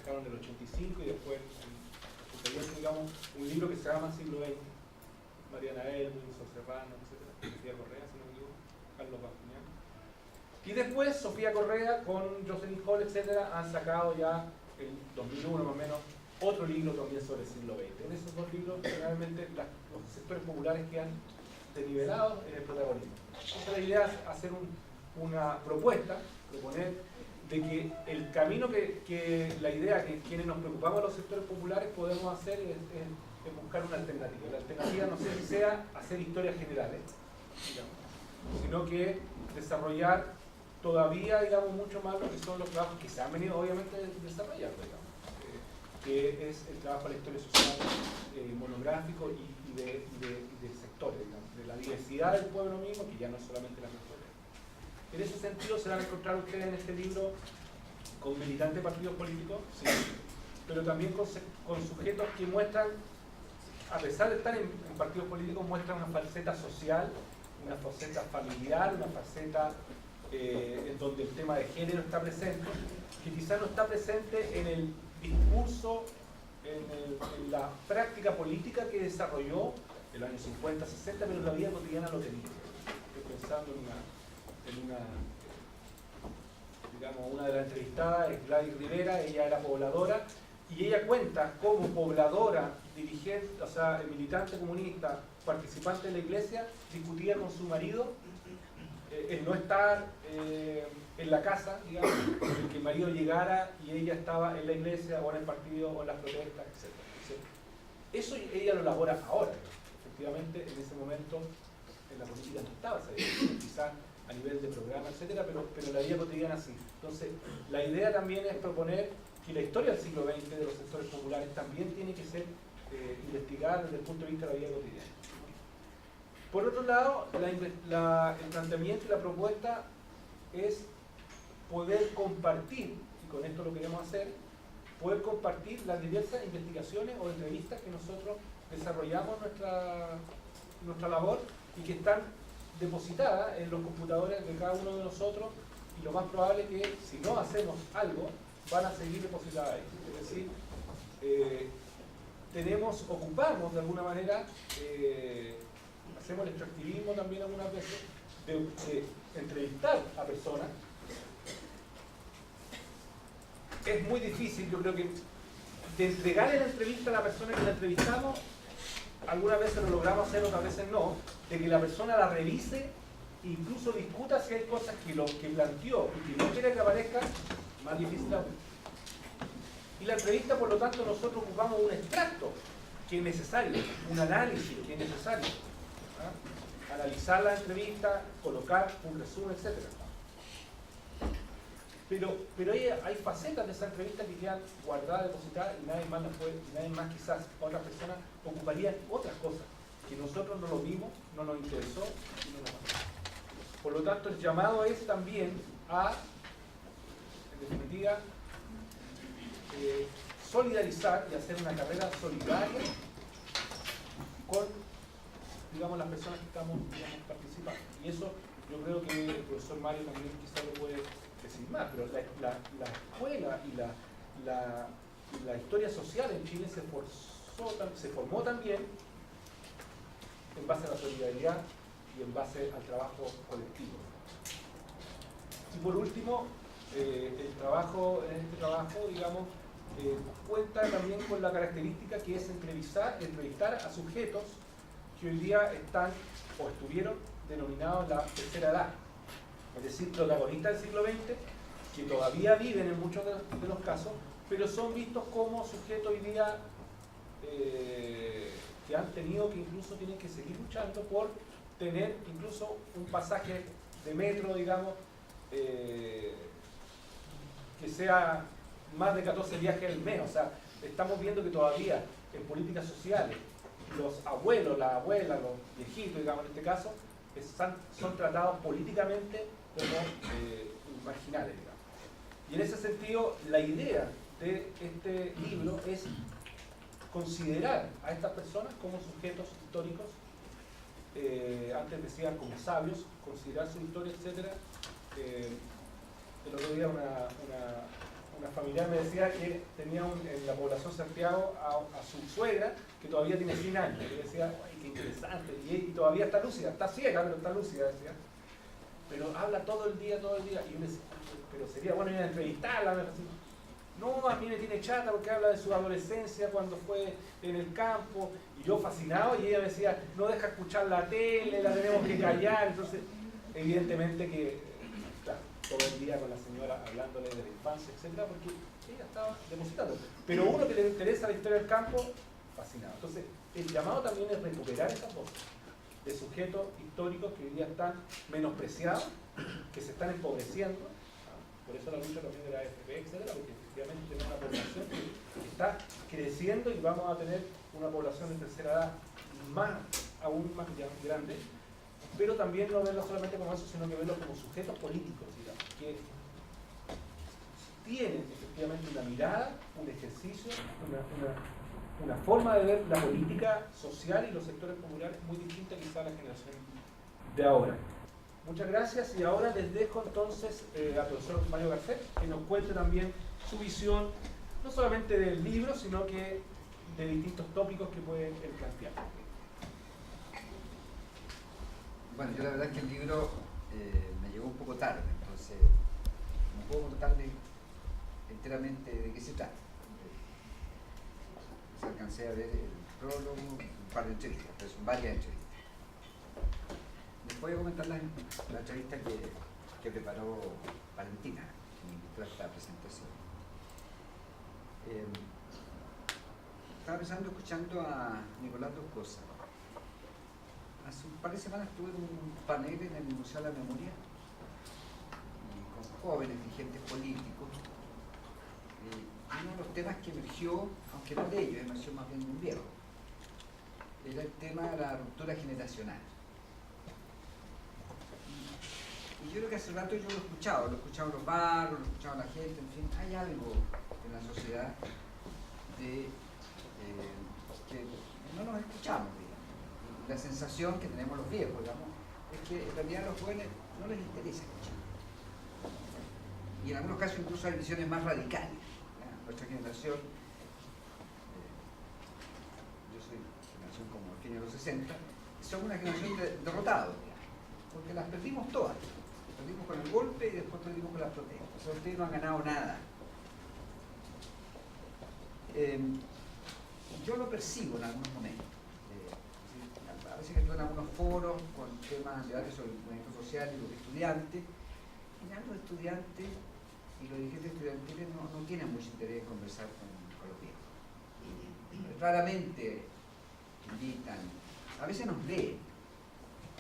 sacaron en el 85 y después en el 88, digamos, un libro que se llama Siglo XX. Mariana Elwin, Serrano, etc. Sofía Correa, si no me equivoco, Carlos Bascuñán. Y después Sofía Correa con Jocelyn Hall, etc. han sacado ya en 2001 más o menos otro libro también sobre el siglo XX. En esos dos libros generalmente los sectores populares quedan denivelados en el protagonismo. Entonces la idea es hacer una propuesta, proponer de que el camino que la idea que quienes nos preocupamos de los sectores populares podemos hacer es buscar una alternativa. La alternativa no sé si sea hacer historias generales, digamos, sino que desarrollar todavía, digamos, mucho más lo que son los trabajos que se han venido obviamente desarrollando, digamos, que es el trabajo de la historia social monográfico y de sectores, digamos, de la diversidad del pueblo mismo, que ya no es solamente la memoria. En ese sentido se van a encontrar ustedes en este libro con militantes de partidos políticos, sí, pero también con sujetos que muestran, a pesar de estar en partidos políticos, muestran una faceta social, una faceta familiar, una faceta en donde el tema de género está presente, que quizás no está presente en el discurso, en la práctica política que desarrolló en los años 50, 60, pero en la vida cotidiana lo tenía. Estoy pensando digamos, una de las entrevistadas es Gladys Rivera, ella era pobladora, y ella cuenta como pobladora, dirigente, o sea, militante comunista, participante de la iglesia, discutía con su marido el no estar en la casa, digamos, el que el marido llegara y ella estaba en la iglesia o en el partido o en las protestas, etc. Eso ella lo elabora ahora. Efectivamente, en ese momento en la política no estaba, quizás a nivel de programa, etcétera, pero la vida cotidiana sí. Entonces, la idea también es proponer que la historia del siglo XX de los sectores populares también tiene que ser investigada desde el punto de vista de la vida cotidiana. Por otro lado, el planteamiento y la propuesta es poder compartir, y con esto lo queremos hacer, poder compartir las diversas investigaciones o entrevistas que nosotros desarrollamos nuestra labor y que están depositadas en los computadores de cada uno de nosotros, y lo más probable es que si no hacemos algo, van a seguir depositadas ahí. Es decir, ocupamos de alguna manera, hacemos el extractivismo también algunas veces, de entrevistar a personas. Es muy difícil, yo creo que, de entregarle la entrevista a la persona que la entrevistamos. Algunas veces lo logramos hacer, otras veces no, de que la persona la revise e incluso discuta si hay cosas que planteó y que no quiere que aparezcan, más difícil aún. Y la entrevista, por lo tanto, nosotros ocupamos un extracto que es necesario, un análisis que es necesario. ¿Ah? Analizar la entrevista, colocar un resumen, etc. Pero hay facetas de esa entrevista que quedan guardadas, depositadas, y nadie más las puede, y nadie más, quizás otras personas ocuparían otras cosas que nosotros no lo vimos, no nos interesó y no nos pasó. Por lo tanto, el llamado es también a, en definitiva, solidarizar y hacer una carrera solidaria con, digamos, las personas que estamos, digamos, participando. Y eso yo creo que el profesor Mario también quizás lo puede decir más, pero la escuela y la historia social en Chile se formó también en base a la solidaridad y en base al trabajo colectivo. Y por último, en este trabajo, digamos, cuenta también con la característica que es entrevistar a sujetos que hoy día están o estuvieron denominados la tercera edad, es decir, protagonistas del siglo XX, que todavía viven en muchos de los casos, pero son vistos como sujetos hoy día que han tenido, que incluso tienen que seguir luchando por tener incluso un pasaje de metro, digamos, que sea más de 14 viajes al mes. O sea, estamos viendo que todavía en políticas sociales los abuelos, las abuelas, los viejitos, digamos, en este caso, son tratados políticamente como marginales, digamos. Y en ese sentido, la idea de este libro es considerar a estas personas como sujetos históricos, antes decían como sabios, considerar su historia, etc. El otro día una familiar me decía que tenía en la población Santiago a su suegra que todavía tiene 100 años. Y yo decía, ¡ay, qué interesante! Y todavía está lúcida, está ciega, pero está lúcida, decía. Pero habla todo el día. Y yo me decía, pero sería bueno ir a entrevistarla. No, a mí me tiene chata porque habla de su adolescencia cuando fue en el campo. Y yo fascinado, y ella me decía, no deja escuchar la tele, la tenemos que callar. Entonces, evidentemente que, claro, todo el día con la señora hablándole de la infancia, etcétera, porque ella estaba depositando. Pero uno que le interesa la historia del campo, fascinado. Entonces, el llamado también es recuperar esas voces de sujetos históricos que hoy día están menospreciados, que se están empobreciendo. Por eso la lucha también de la AFP, etcétera, porque efectivamente tenemos una población que está creciendo y vamos a tener una población de tercera edad aún más grande, pero también no verlo solamente como eso, sino que verlo como sujetos políticos, digamos, que tienen efectivamente una mirada, un ejercicio, una forma de ver la política social y los sectores populares muy distinta quizá a la generación de ahora. Muchas gracias, y ahora les dejo entonces al profesor Mario Garcés que nos cuente también su visión, no solamente del libro, sino que de distintos tópicos que puede él plantear. Bueno, yo la verdad es que el libro me llegó un poco tarde, entonces no puedo contarle enteramente de qué se trata. Alcancé a ver el prólogo, un par de entrevistas, pero son varias entrevistas. Les voy a comentar la entrevista que preparó Valentina, que me invitó a esta presentación. Estaba pensando, escuchando a Nicolás Dos Cosas. Hace un par de semanas estuve en un panel en el Museo de la Memoria con jóvenes dirigentes políticos. Uno de los temas que emergió, aunque no de ellos, emergió más bien de un viejo, era el tema de la ruptura generacional. Y yo creo que hace rato yo lo he escuchado en los barrios, lo he escuchado en la gente, en fin, hay algo en la sociedad de que no nos escuchamos, digamos. Y la sensación que tenemos los viejos, digamos, es que en realidad a los jóvenes no les interesa escuchar. Y en algunos casos incluso hay visiones más radicales. Nuestra generación, yo soy generación como el fin de los 60, somos una generación de derrotados, porque las perdimos todas. Perdimos con el golpe y después perdimos con las protestas. O sea, ustedes no han ganado nada. Yo lo percibo en algunos momentos. A veces que estoy en algunos foros con temas de debates sobre el movimiento social y los estudiantes. Y los estudiantes y los dirigentes estudiantiles no tienen mucho interés en conversar con los viejos. Raramente invitan, a veces nos leen,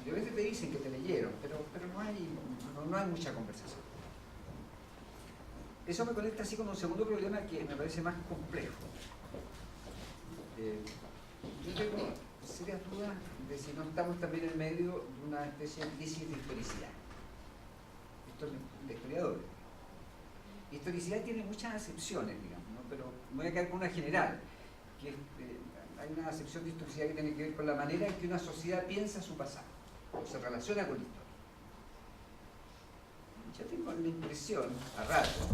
y a veces te dicen que te leyeron, pero no hay mucha conversación. Eso me conecta así con un segundo problema que me parece más complejo. Yo tengo serias dudas de si no estamos también en medio de una especie de crisis de historicidad. Esto es de historiadores. Historicidad tiene muchas acepciones, digamos, ¿no? Pero me voy a quedar con una general, que hay una acepción de historicidad que tiene que ver con la manera en que una sociedad piensa su pasado, o se relaciona con la historia. Yo tengo la impresión, a rato,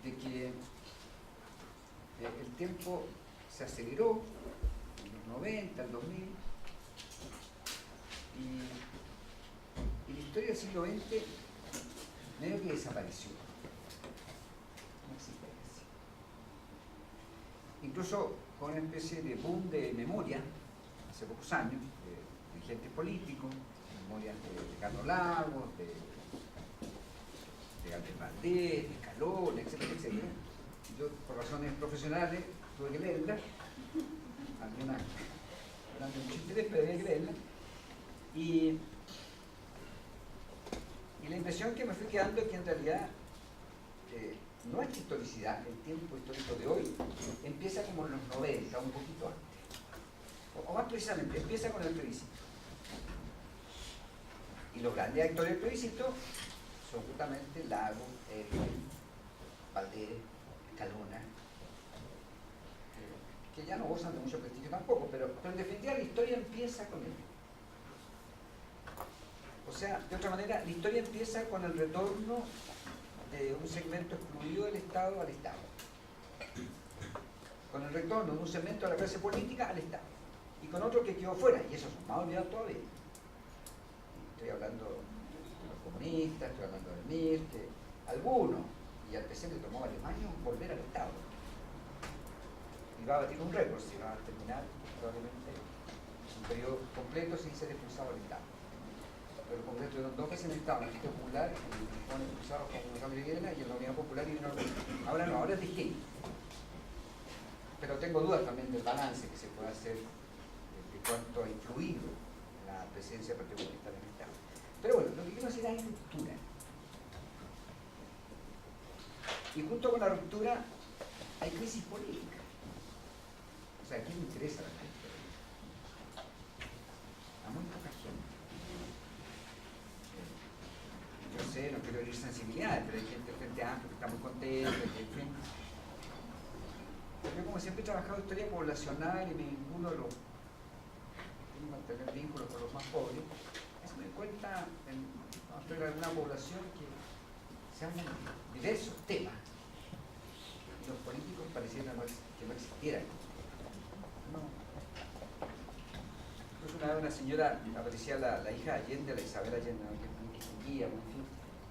de que el tiempo se aceleró en los 90, el 2000, y la historia del siglo XX medio que desapareció. Incluso con una especie de boom de memoria, hace pocos años, de dirigentes políticos, memorias de Carlos Lagos, de Gabriel Valdés, de Escalón, etcétera, etcétera. Yo, por razones profesionales, tuve que leerla, algunas dando mucho interés, pero había que leerla. Y la impresión que me fui quedando es que en realidad nuestra historicidad, el tiempo histórico de hoy, empieza como en los 90, un poquito antes. O más precisamente, empieza con el plebiscito. Y los grandes actores del plebiscito son justamente Lagos, Valdés, Escalona, que ya no gozan de mucho prestigio tampoco, pero en definitiva la historia empieza con él. O sea, de otra manera, la historia empieza con el retorno un segmento excluido del Estado al Estado, con el retorno de un segmento de la clase política al Estado, y con otro que quedó fuera, y esos son más olvidados todavía. Estoy hablando de los comunistas, estoy hablando del MIR, que algunos, y al PC le tomó varios años volver al Estado. Y va a batir un récord, si va a terminar probablemente un periodo completo sin ser expulsado del Estado. Pero los congresos tuvieron 2 veces en el Estado, en el Partido Popular, y fueron expulsados con Gonzalo Higuera, y en la Unidad Popular y en el... Ahora no, ahora es distinto. Pero tengo dudas también del balance que se puede hacer de cuánto ha influido la presencia del Partido Comunista en el Estado. Pero bueno, lo que quiero decir es ruptura. Y junto con la ruptura hay crisis política. O sea, ¿a quién le interesa la crisis política? A muy poca gente. Yo sé, no quiero herir sensibilidades, pero hay gente frente a Amplio que está muy contenta, que en fin. Yo como siempre he trabajado en historia poblacional y me vinculo a los... tengo que mantener vínculos con los más pobres, eso me cuenta en alguna población que se hablan de diversos temas y los políticos parecieran que no existieran. No. Incluso una vez una señora, aparecía la hija de Allende, la Isabel Allende, ¿no? Que es muy distinguida, en fin.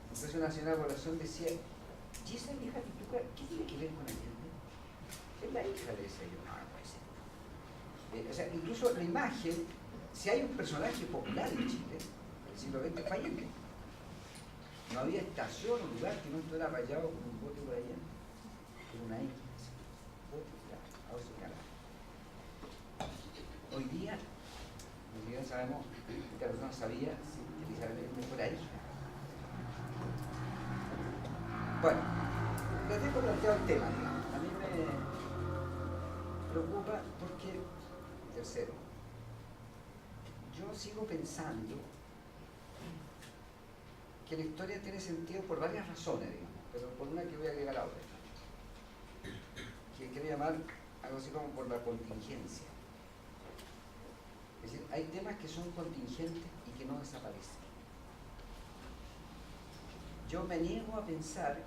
Entonces una señora de la población decía, ¿y esa hija que tú, qué tiene que ver con Allende? Es la hija, le decía yo, no, no puede ser. O sea, incluso la imagen, si hay un personaje popular en Chile, del siglo XX, fue Allende. No había estación o lugar que no estuviera rayado con un bote por allá, con una X. Hoy día sabemos que la persona sabía que Isabel no fuera hija. Bueno, les dejo planteado el tema, digamos. A mí me preocupa porque, tercero, yo sigo pensando que la historia tiene sentido por varias razones, digamos, pero por una que voy a agregar ahora, que quiero llamar algo así como por la contingencia. Es decir, hay temas que son contingentes y que no desaparecen. Yo me niego a pensar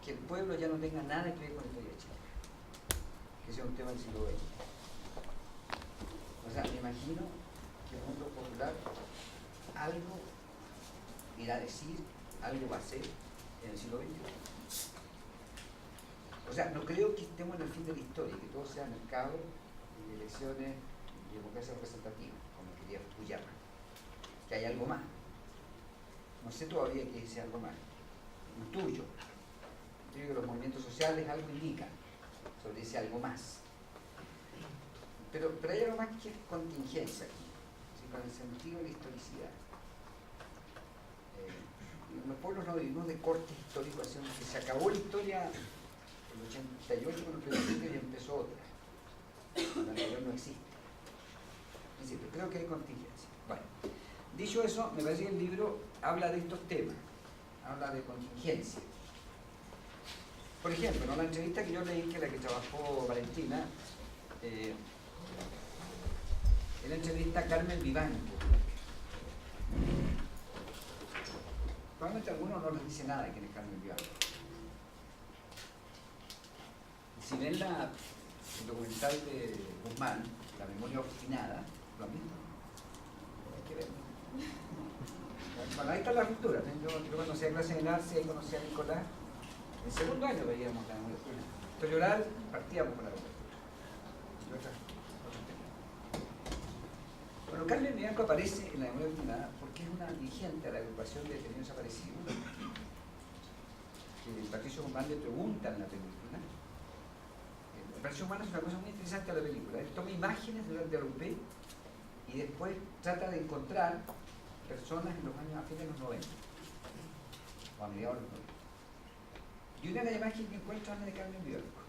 que el pueblo ya no tenga nada que ver con la historia de Chile, que sea un tema del siglo XX. O sea, me imagino que el mundo popular algo irá a decir, algo va a hacer en el siglo XXI. O sea, no creo que estemos en el fin de la historia, que todo sea mercado y elecciones y democracia representativa, como quería Fukuyama. Que hay algo más. No sé todavía qué es ese algo más. Intuyo. Creo que los movimientos sociales algo indican sobre ese algo más. Pero hay algo más que es contingencia aquí, ¿sí? Con el sentido de la historicidad. Los pueblos no vivimos de cortes históricos, que se acabó la historia en el 88 con el plebiscito y empezó otra. La anterior no existe. Es decir, creo que hay contingencia. Bueno, dicho eso, me parece que el libro habla de estos temas, habla de contingencia. Por ejemplo, en una entrevista que yo leí, que la que trabajó Valentina, en la entrevista a Carmen Vivanco. Probablemente a algunos no les dice nada de quién es Carmen Vivanco. Si ven el documental de Guzmán, La memoria obstinada, ¿lo han visto? Hay que verlo. Bueno, ahí está la ruptura. Yo conocí a clase en Arce, ahí conocí a Nicolás. En segundo año veíamos la memoria obstinada. Historia oral, partíamos con la memoria. Bueno, Carmen Vivanco aparece en la memoria obstinada porque es una dirigente de la agrupación de detenidos desaparecidos, que Patricio Guzmán le pregunta en la película. Patricio Guzmán es una cosa muy interesante de la película. Él toma imágenes durante la UP y después trata de encontrar personas en los años a fines de los 90 o a mediados de los 90. Y una de las imágenes que encuentro es la de Carmen Vivanco.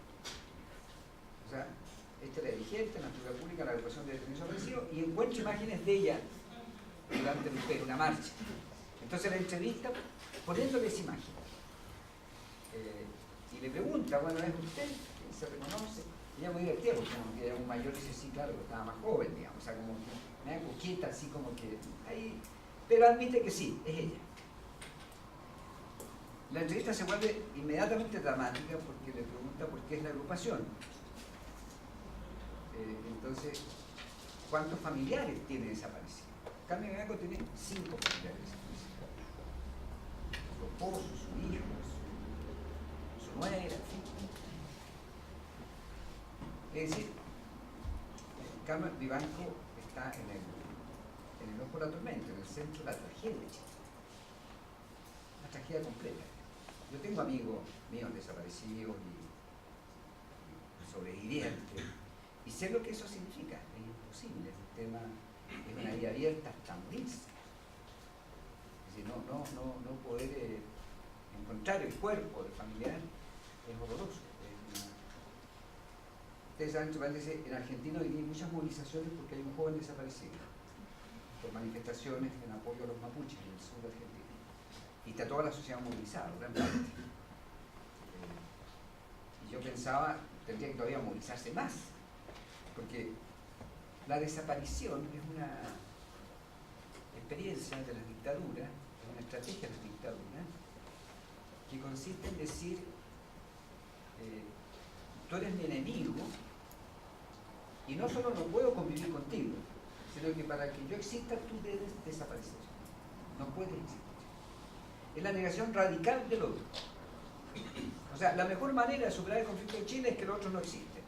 O sea, esta es la dirigente en la figura pública, la agrupación de detenidos desaparecidos, y encuentro imágenes de ella durante el UP, una marcha. Entonces la entrevista poniéndole esa imagen. Y le pregunta, bueno, ¿es usted? ¿Quién se reconoce? Y ella muy divertida, porque como que era un mayor, dice, sí, claro, que estaba más joven, digamos, o sea, como que me da coqueta, así como que ahí, pero admite que sí, es ella. La entrevista se vuelve inmediatamente dramática porque le pregunta por qué es la agrupación. Entonces, ¿cuántos familiares tiene desaparecido? Carmen Vivanco tiene 5 familiares desaparecidos. Su esposo, su hijo, su nuera, en fin. Es decir, Carmen Vivanco está en el ojo de la tormenta, en el centro de la tragedia de Chile. Una tragedia completa. Yo tengo amigos míos desaparecidos y sobrevivientes, y sé lo que eso significa. Es imposible. El tema es una vida abierta hasta morirse. Es decir, no poder encontrar el cuerpo del familiar es horroroso. Ustedes saben, en Argentina hoy día hay muchas movilizaciones porque hay un joven desaparecido por manifestaciones en apoyo a los mapuches en el sur de Argentina. Y está toda la sociedad movilizada, realmente. Y yo pensaba, tendría que todavía movilizarse más, porque la desaparición es una experiencia de las dictaduras, es una estrategia de las dictaduras, que consiste en decir, tú eres mi enemigo, y no solo no puedo convivir contigo, sino que para que yo exista tú debes desaparecer. No puedes existir. Es la negación radical del otro. O sea, la mejor manera de superar el conflicto en Chile es que el otro no existe.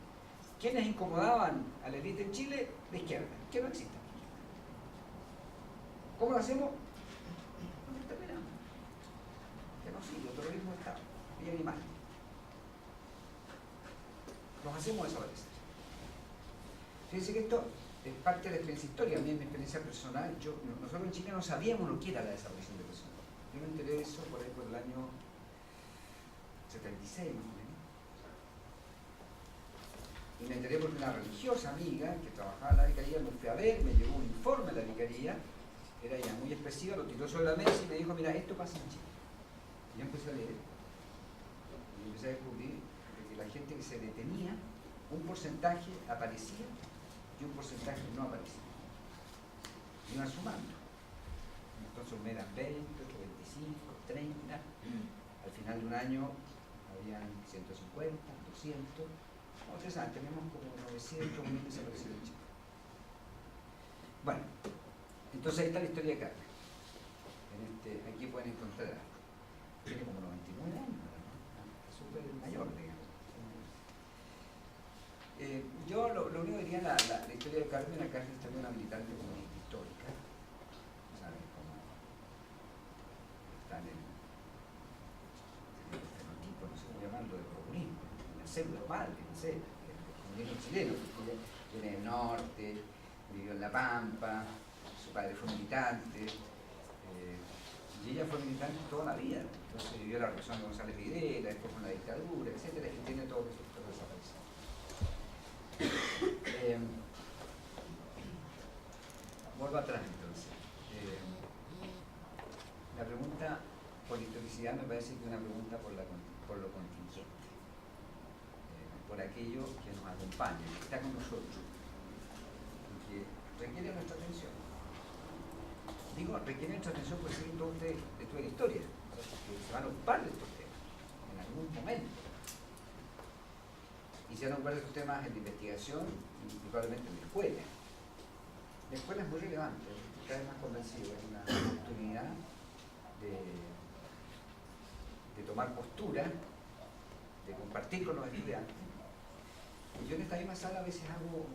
¿Quiénes incomodaban a la élite en Chile? La izquierda, que no existe. ¿Cómo lo hacemos? Nos exterminamos. Genocidio, terrorismo de Estado y animal. Nos hacemos desaparecer. Fíjense que esto es parte de la experiencia histórica. A mí, en mi experiencia personal, nosotros en Chile no sabíamos lo que era la desaparición de personas. Yo me enteré de eso por ahí por el año 76 más o menos. Y me enteré porque una religiosa amiga que trabajaba en la vicaría me fue a ver, me llegó un informe de la vicaría, era ya muy expresiva, lo tiró sobre la mesa y me dijo, mira, esto pasa en Chile. Y yo empecé a leer y empecé a descubrir que la gente que se detenía, un porcentaje aparecía y un porcentaje no aparecía. Iban sumando. Entonces me eran 20, 25, 30. Al final de un año habían 150, 200. Como ustedes saben, tenemos como 900 mil desaparecidos en Chile. Bueno, entonces ahí está la historia de Carmen. Aquí pueden encontrar. Tiene como 99 años, ¿no? Es súper mayor, digamos. Yo lo único que diría la historia de Carmen, la Carmen es también una militante comunista histórica, ¿saben? Como están en el fenotipo, no sé cómo llamarlo, de comunismo, en la célula madre, no sé, el comunismo chileno, porque ella viene del norte, vivió en La Pampa, su padre fue militante, y ella fue militante toda la vida, entonces vivió la revolución de González Videla, después con la dictadura, etcétera, y tiene todos esos desaparecidos. Vuelvo atrás entonces. La pregunta por historicidad me parece que es una pregunta por lo contingente, por aquello que nos acompaña, que está con nosotros y que requiere nuestra atención. Digo, requiere nuestra atención porque si todos ustedes estudian historia, que se van a ocupar de estos temas en algún momento. Y se van a ocupar de estos temas en la investigación y probablemente en la escuela. La escuela es muy relevante, cada vez más convencido, es una oportunidad de tomar postura, de compartir con los estudiantes. Y yo en esta misma sala a veces hago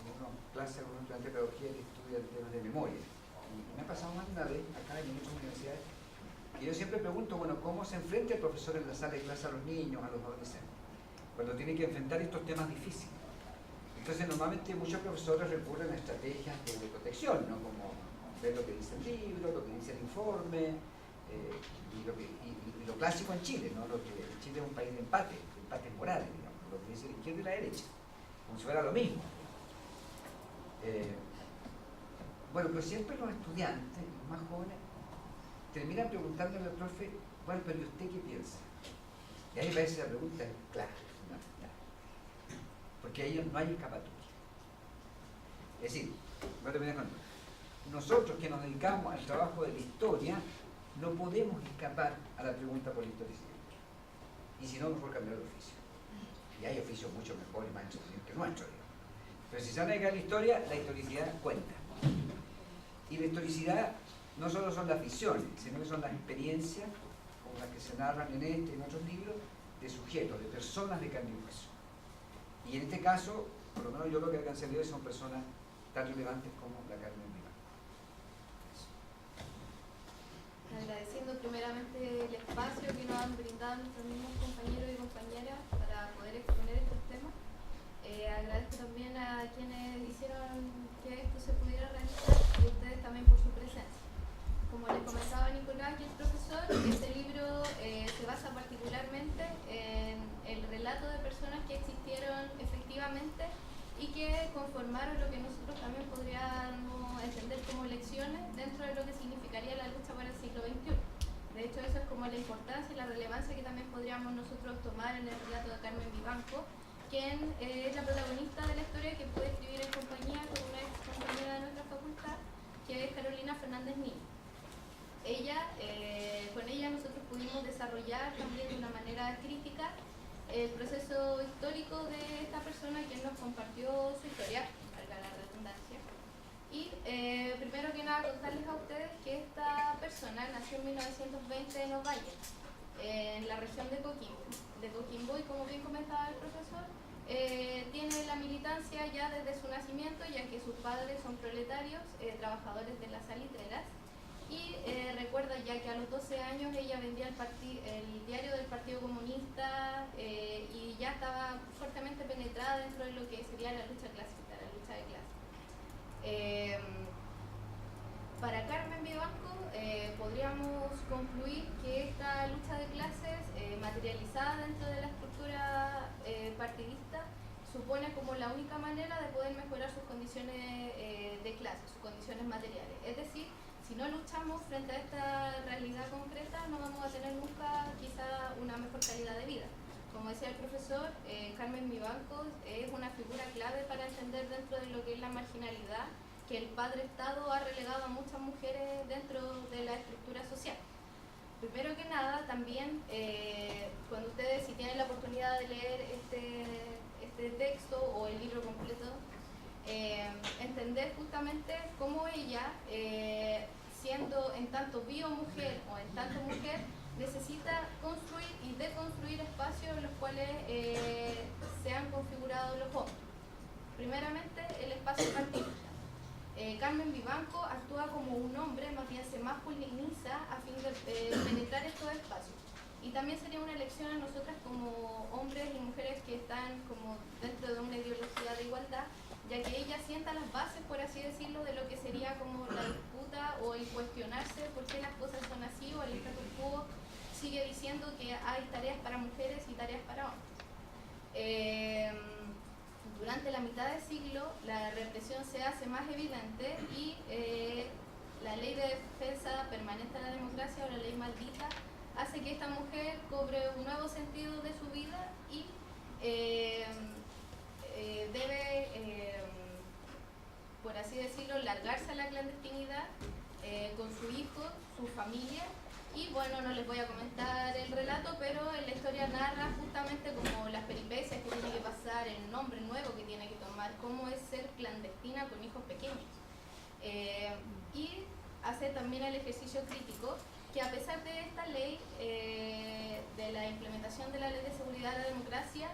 unas clases con un estudiante de pedagogía que estudia temas de memoria. Y me ha pasado más de una vez acá en muchas universidades y yo siempre pregunto, bueno, ¿cómo se enfrenta el profesor en la sala de clase a los niños, a los adolescentes, cuando tiene que enfrentar estos temas difíciles? Entonces normalmente muchos profesores recurren a estrategias de protección, ¿no? Como ver lo que dice el libro, lo que dice el informe, y lo clásico en Chile, ¿no? Chile es un país de empates morales, digamos, lo que dice la izquierda y la derecha, como si fuera lo mismo. Bueno, pero siempre los estudiantes, los más jóvenes, terminan preguntándole al profe, bueno, pero ¿y usted qué piensa? Y ahí parece la pregunta es clara, fundamental. Porque a ellos no hay escapatoria. Es decir, nosotros que nos dedicamos al trabajo de la historia, no podemos escapar a la pregunta por la historicidad. Y si no, mejor cambiar de oficio. Y hay oficios mucho mejores y más entretenidos que nuestros. Pero si se van a dedicar a la historicidad cuenta. Y la historicidad no solo son las ficciones, sino que son las experiencias, como las que se narran en este y en otros libros, de sujetos, de personas de carne y hueso. Y en este caso, por lo menos yo lo que alcancé a ver son personas tan relevantes como la Carmen Vivanco. Agradeciendo primeramente el espacio que nos han brindado nuestros mismos compañeros y compañeras para poder exponer estos temas. Agradezco también a quienes hicieron que esto se pudiera realizar y a ustedes también por su presencia. Como les comentaba Nicolás y el profesor, este libro se basa particularmente en el relato de personas que existieron efectivamente y que conformaron lo que nosotros también podríamos entender como lecciones dentro de lo que significaría la lucha para el siglo XXI. De hecho, eso es como la importancia y la relevancia que también podríamos nosotros tomar en el relato de Carmen Vivanco, quien es la protagonista de la historia que pude escribir en compañía con una ex compañera de nuestra facultad, que es Carolina Fernández Niño. Con ella nosotros pudimos desarrollar también de una manera crítica el proceso histórico de esta persona que nos compartió su historia, valga la redundancia. Y primero que nada contarles a ustedes que esta persona nació en 1920 en Ovalle, en la región de Coquimbo, y como bien comentaba el profesor, tiene la militancia ya desde su nacimiento, ya que sus padres son proletarios, trabajadores de las salitreras. Y recuerda ya que a los 12 años ella vendía el diario del Partido Comunista y ya estaba fuertemente penetrada dentro de lo que sería la lucha clasista, la lucha de clases. Para Carmen Vivanco podríamos concluir que esta lucha de clases materializada dentro de la estructura partidista supone como la única manera de poder mejorar sus condiciones de clase, sus condiciones materiales. Es decir, si no luchamos frente a esta realidad concreta, no vamos a tener nunca quizá una mejor calidad de vida. Como decía el profesor, Carmen Vivanco es una figura clave para entender dentro de lo que es la marginalidad que el padre Estado ha relegado a muchas mujeres dentro de la estructura social. Primero que nada, también, cuando ustedes, si tienen la oportunidad de leer este texto o el libro completo, entender justamente cómo ella, siendo en tanto biomujer o en tanto mujer, necesita construir y deconstruir espacios en los cuales se han configurado los hombres. Primeramente, el espacio partidista. Carmen Vivanco actúa como un hombre, más bien se masculiniza a fin de penetrar estos espacios. Y también sería una elección a nosotras como hombres y mujeres que están como dentro de una ideología de igualdad, ya que ella sienta las bases, por así decirlo, de lo que sería como la disputa o el cuestionarse por qué las cosas son así, o el status quo sigue diciendo que hay tareas para mujeres y tareas para hombres. Durante la mitad del siglo la represión se hace más evidente y la ley de defensa permanente de la democracia, o la ley maldita, hace que esta mujer cobre un nuevo sentido de su vida y debe, por así decirlo, largarse a la clandestinidad con su hijo, su familia. Y bueno, no les voy a comentar el relato, pero en la historia narra justamente como las peripecias que tiene que pasar, el nombre nuevo que tiene que tomar, cómo es ser clandestina con hijos pequeños. Y hace también el ejercicio crítico que, a pesar de esta ley, de la implementación de la Ley de Seguridad de la Democracia,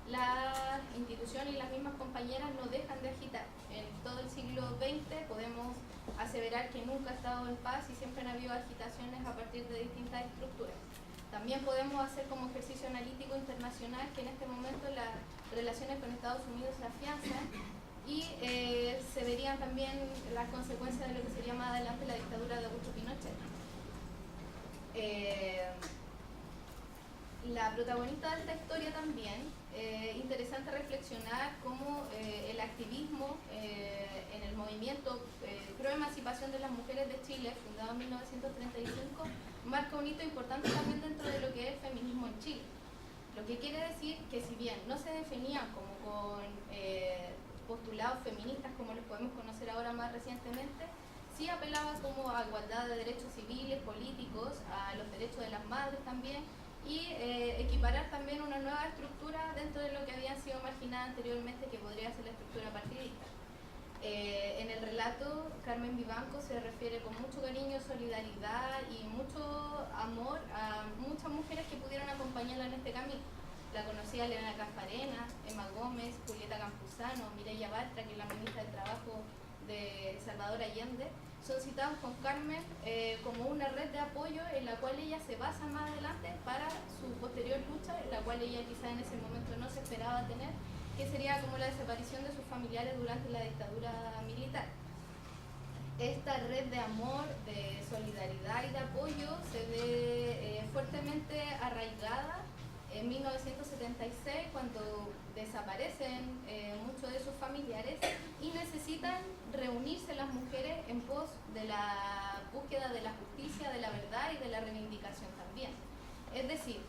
las instituciones y las mismas compañeras no dejan de agitar. En todo el siglo XX podemos aseverar que nunca ha estado en paz y siempre han habido agitaciones a partir de distintas estructuras. También podemos hacer como ejercicio analítico internacional que en este momento las relaciones con Estados Unidos se afianzan y se verían también las consecuencias de lo que sería más adelante la dictadura de Augusto Pinochet. La protagonista de esta historia también, interesante reflexionar cómo el activismo en el movimiento pro emancipación de las mujeres de Chile, fundado en 1935, marca un hito importante también dentro de lo que es el feminismo en Chile. Lo que quiere decir que, si bien no se definían como con postulados feministas como los podemos conocer ahora más recientemente, sí apelaba como a igualdad de derechos civiles, políticos, a los derechos de las madres también, y equiparar también una nueva estructura dentro de lo que habían sido marginadas anteriormente, que podría ser la estructura partidista. En el relato, Carmen Vivanco se refiere con mucho cariño, solidaridad y mucho amor a muchas mujeres que pudieron acompañarla en este camino. La conocía Elena Casparena, Emma Gómez, Julieta Campuzano, Mireya Bartra, que es la ministra del Trabajo de Salvador Allende. Son citados con Carmen como una red de apoyo en la cual ella se basa más adelante para su posterior lucha, en la cual ella quizá en ese momento no se esperaba tener, que sería como la desaparición de sus familiares durante la dictadura militar. Esta red de amor, de solidaridad y de apoyo se ve fuertemente arraigada en 1976, cuando desaparecen muchos de sus familiares y necesitan reunirse las mujeres en pos de la búsqueda de la justicia, de la verdad y de la reivindicación también. Es decir,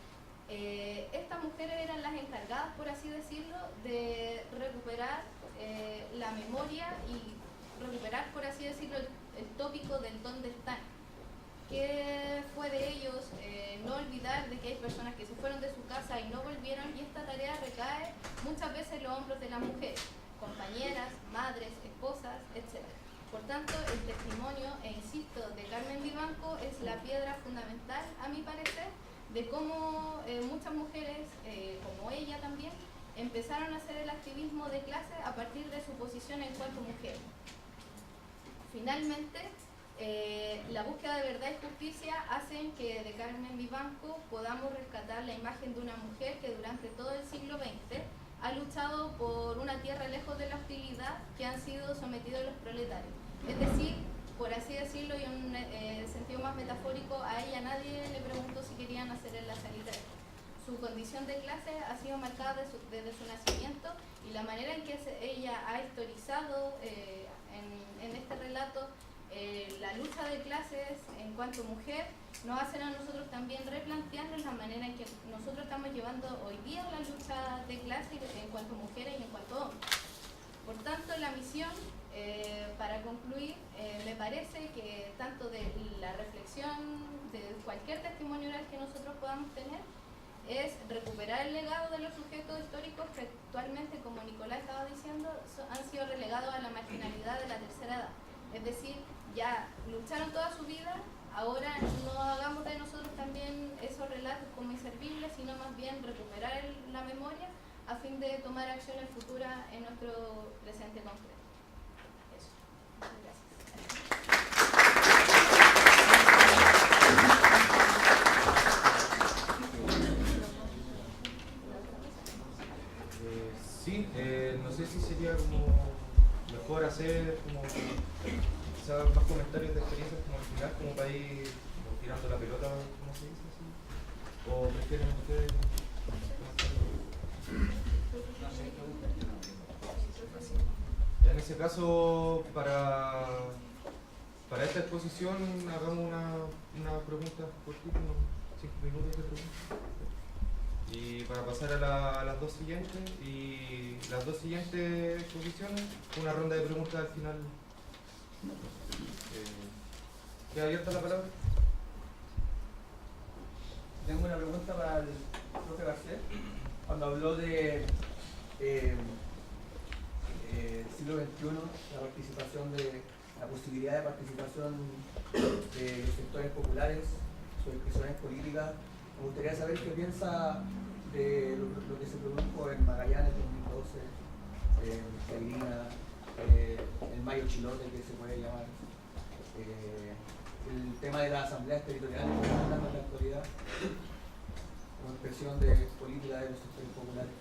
estas mujeres eran las encargadas, por así decirlo, de recuperar la memoria y recuperar, por así decirlo, el tópico del dónde están. ¿Qué fue de ellos? No olvidar de que hay personas que se fueron de su casa y no volvieron, y esta tarea recae muchas veces en los hombros de las mujeres, compañeras, madres, esposas, etc. Por tanto, el testimonio, e insisto, de Carmen Vivanco es la piedra fundamental, a mi parecer, de cómo muchas mujeres, como ella también, empezaron a hacer el activismo de clase a partir de su posición en cuanto mujer. Finalmente, la búsqueda de verdad y justicia hacen que de Carmen Vivanco podamos rescatar la imagen de una mujer que durante todo el siglo XX ha luchado por una tierra lejos de la hostilidad que han sido sometidos los proletarios. Es decir, por así decirlo, y en un sentido más metafórico, a ella nadie le preguntó si querían hacer en la salida. Su condición de clase ha sido marcada desde su nacimiento, y la manera en que ella ha historizado en este relato la lucha de clases en cuanto mujer, nos hacen a nosotros también replantearnos la manera en que nosotros estamos llevando hoy día la lucha de clases en cuanto mujeres y en cuanto hombres. Por tanto, la misión, para concluir, me parece que tanto de la reflexión, de cualquier testimonio oral que nosotros podamos tener, es recuperar el legado de los sujetos históricos que actualmente, como Nicolás estaba diciendo, han sido relegados a la marginalidad de la tercera edad. Es decir, ya lucharon toda su vida, ahora no hagamos de nosotros también esos relatos como inservibles, sino más bien recuperar la memoria a fin de tomar acciones futuras en nuestro presente concreto. Eso. Muchas gracias. Sí, no sé si sería como mejor hacer como quizás más comentarios de experiencias como al final, como para ir como tirando la pelota, ¿cómo se dice así? ¿O prefieren ustedes? En ese caso, para esta exposición hagamos una pregunta cortita, unos 5 minutos de pregunta. Y para pasar a las dos siguientes, y las dos siguientes exposiciones, una ronda de preguntas al final. ¿Queda abierta la palabra? Tengo una pregunta para el profe Garcés. Cuando habló de siglo XXI, la posibilidad de participación de sectores populares, sus expresiones políticas, me gustaría saber qué piensa de lo que se produjo en Magallanes en 2012, en Peregrina, el Mayo Chilote, que se puede llamar, el tema de las asambleas territoriales que están dando en la actualidad, como expresión de política de los sectores populares.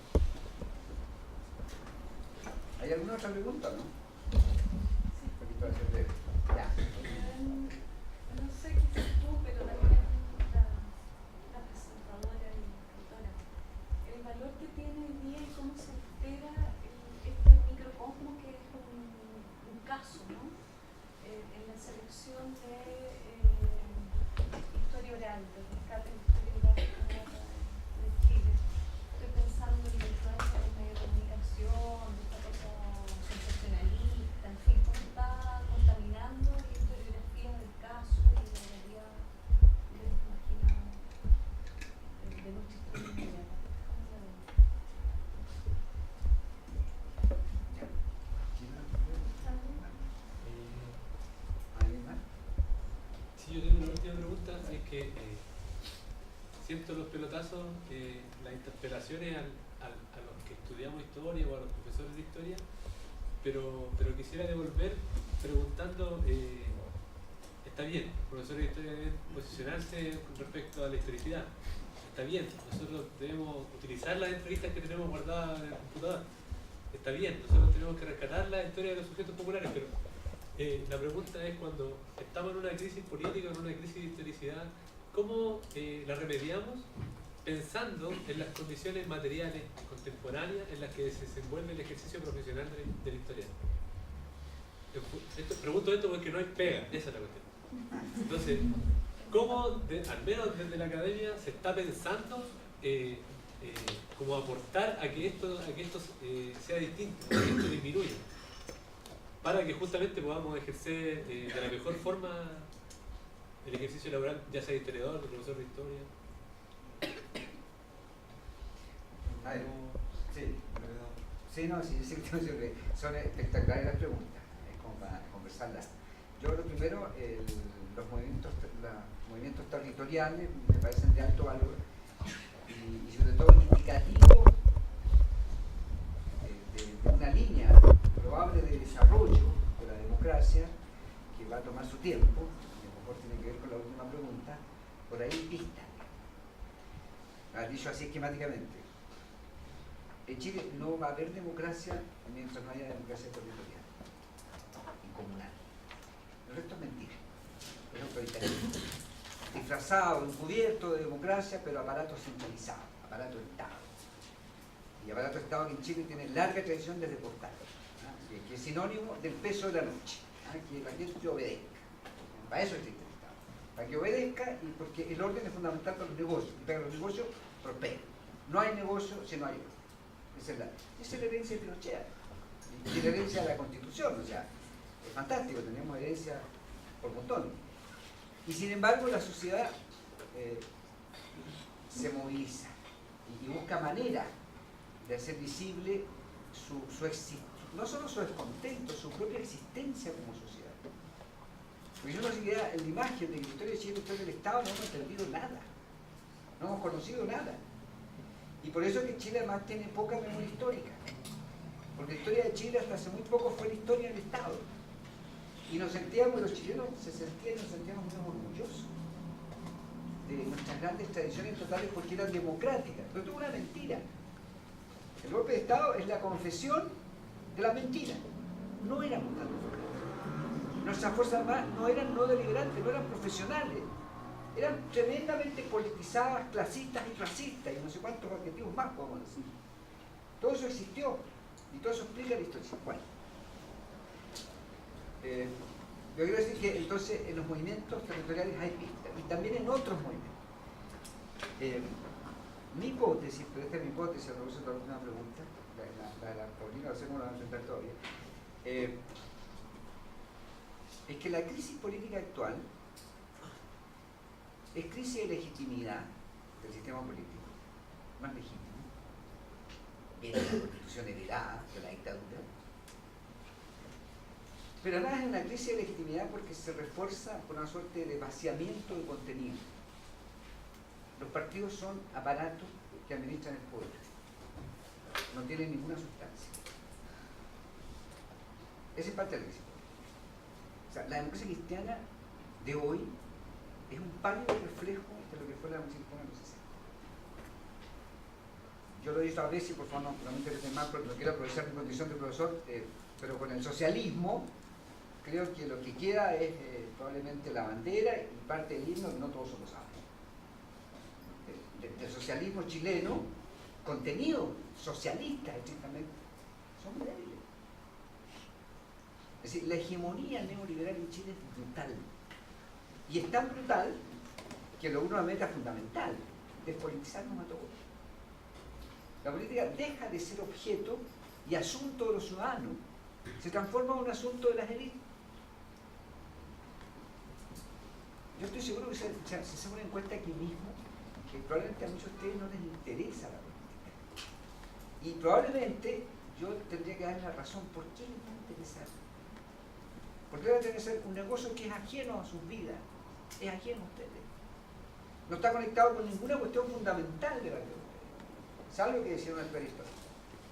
¿Hay alguna otra pregunta, no? Sí. Ya. No sé qué es tú, pero también la presentadora y escritora. El valor que tiene hoy día y cómo se altera este microcosmos que es un caso, ¿no? En la selección de historia oral, de rescate de historia oral de Chile. Estoy pensando en la influencia de los medios de comunicación, de esta cosa sensacionalista, en fin, cómo está contaminada siento los pelotazos, las interpelaciones a los que estudiamos historia o a los profesores de historia, pero quisiera devolver preguntando, está bien, profesores de historia deben posicionarse con respecto a la historicidad, está bien, nosotros debemos utilizar las entrevistas que tenemos guardadas en el computador, está bien, nosotros tenemos que rescatar la historia de los sujetos populares, pero la pregunta es, cuando estamos en una crisis política, en una crisis de historicidad, ¿cómo la remediamos pensando en las condiciones materiales contemporáneas en las que se desenvuelve el ejercicio profesional de la historia? Pregunto esto porque no hay pega, esa es la cuestión. Entonces, ¿cómo, al menos desde la academia, se está pensando cómo aportar a que esto sea distinto, a que esto disminuya, para que justamente podamos ejercer de la mejor forma el ejercicio laboral, ya sea de historiador, de profesor de historia? Sí, no, sí, sí, son espectaculares las preguntas, es como para conversarlas. Yo lo primero, los movimientos territoriales me parecen de alto valor y sobre todo indicativo de una línea probable de desarrollo de la democracia que va a tomar su tiempo, que a lo mejor tiene que ver con la última pregunta, por ahí pista. Dicho así esquemáticamente, en Chile no va a haber democracia mientras no haya democracia territorial y comunal. El resto es mentira, es autoritarismo, disfrazado, encubierto de democracia, pero aparato centralizado, aparato de Estado. Y aparato de Estado que en Chile tiene larga tradición desde Portal, que es sinónimo del peso de la noche, que la gente obedezca. Para eso existe el Estado, para que obedezca y porque el orden es fundamental para los negocios, y para que los negocios prosperen. No hay negocio si no hay orden. Esa es la herencia de Pinochet, y la herencia de la Constitución, o sea, es fantástico, tenemos herencia por montón. Y sin embargo la sociedad se moviliza y busca manera de hacer visible no solo su descontento, su propia existencia como sociedad. Porque si uno se queda en la imagen de que la historia de Chile y la historia del Estado, no hemos entendido nada, no hemos conocido nada. Y por eso es que Chile además tiene poca memoria histórica, porque la historia de Chile hasta hace muy poco fue la historia del Estado. Y nos sentíamos, los chilenos nos sentíamos muy orgullosos de nuestras grandes tradiciones totales porque eran democráticas, pero esto es una mentira. El golpe de Estado es la confesión de la mentira. No éramos tan democráticos. Nuestras fuerzas armadas no eran no deliberantes, no eran profesionales. Eran tremendamente politizadas, clasistas y racistas, y no sé cuántos adjetivos más podemos decir. Todo eso existió, y todo eso explica la historia. Bueno, yo quiero decir que entonces en los movimientos territoriales hay pistas, y también en otros movimientos. Mi hipótesis, pero esta es mi hipótesis, a propósito de la última pregunta, la de la Paulina, no sé cómo la van a enfrentar todavía, es que la crisis política actual es crisis de legitimidad del sistema político, más legítimo, viene de la Constitución heredada de la dictadura, pero además es una crisis de legitimidad porque se refuerza por una suerte de vaciamiento de contenido. Los partidos son aparatos que administran el poder, no tienen ninguna sustancia. Esa es parte de la crisis política. O sea, la democracia cristiana de hoy es un pálido reflejo de lo que fue la democracia cristiana en los 60. Yo lo he dicho a veces, por favor no me interese más porque no quiero aprovechar mi condición de profesor, pero con el socialismo creo que lo que queda es probablemente la bandera y parte del himno, que no todos lo saben. Del socialismo chileno, contenido socialista estrictamente, son débiles. Es decir, la hegemonía neoliberal en Chile es brutal. Y es tan brutal que logra una meta fundamental, despolitizarnos a todos. La política deja de ser objeto y asunto de los ciudadanos, se transforma en un asunto de las élites. Yo estoy seguro que se hace una encuesta aquí mismo, que probablemente a muchos de ustedes no les interesa la política. Y probablemente yo tendría que darles la razón. ¿Por qué les va a interesar? Porque va a tener que ser un negocio que es ajeno a sus vidas, es ajeno a ustedes. No está conectado con ninguna cuestión fundamental de la teoría, salvo que decía una historia histórica.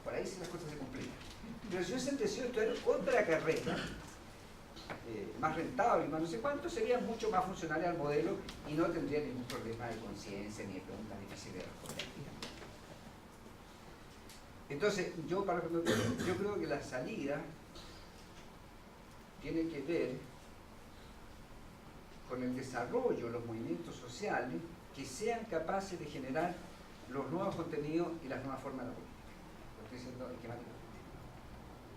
Por ahí sí las cosas se complican. Pero si hubiesen decidido estudiar otra carrera, más rentable y más no sé cuánto, serían mucho más funcionales al modelo y no tendrían ningún problema de conciencia ni de preguntas difíciles de responder. Entonces, yo creo que la salida tiene que ver con el desarrollo de los movimientos sociales que sean capaces de generar los nuevos contenidos y las nuevas formas de la política. Lo estoy diciendo esquemáticamente.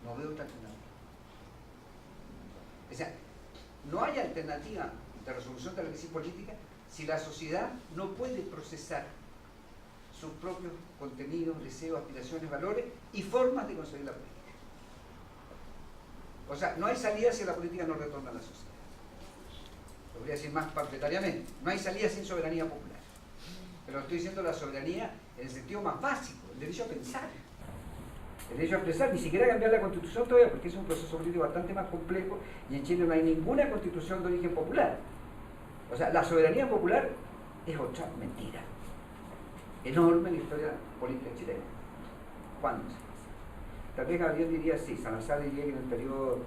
No veo otra alternativa. O sea, no hay alternativa de resolución de la crisis política si la sociedad no puede procesar sus propios contenidos, deseos, aspiraciones, valores y formas de conseguir la política. O sea, no hay salida si la política no retorna a la sociedad. Lo voy a decir más pamfletariamente. No hay salida sin soberanía popular. Pero estoy diciendo la soberanía en el sentido más básico, el derecho a pensar. El derecho a expresar, ni siquiera cambiar la constitución todavía, porque es un proceso político bastante más complejo y en Chile no hay ninguna constitución de origen popular. O sea, la soberanía popular es otra mentira enorme en la historia política chilena. ¿Cuándo se pasa? Tal vez Gabriel diría sí, Salazar diría que en el periodo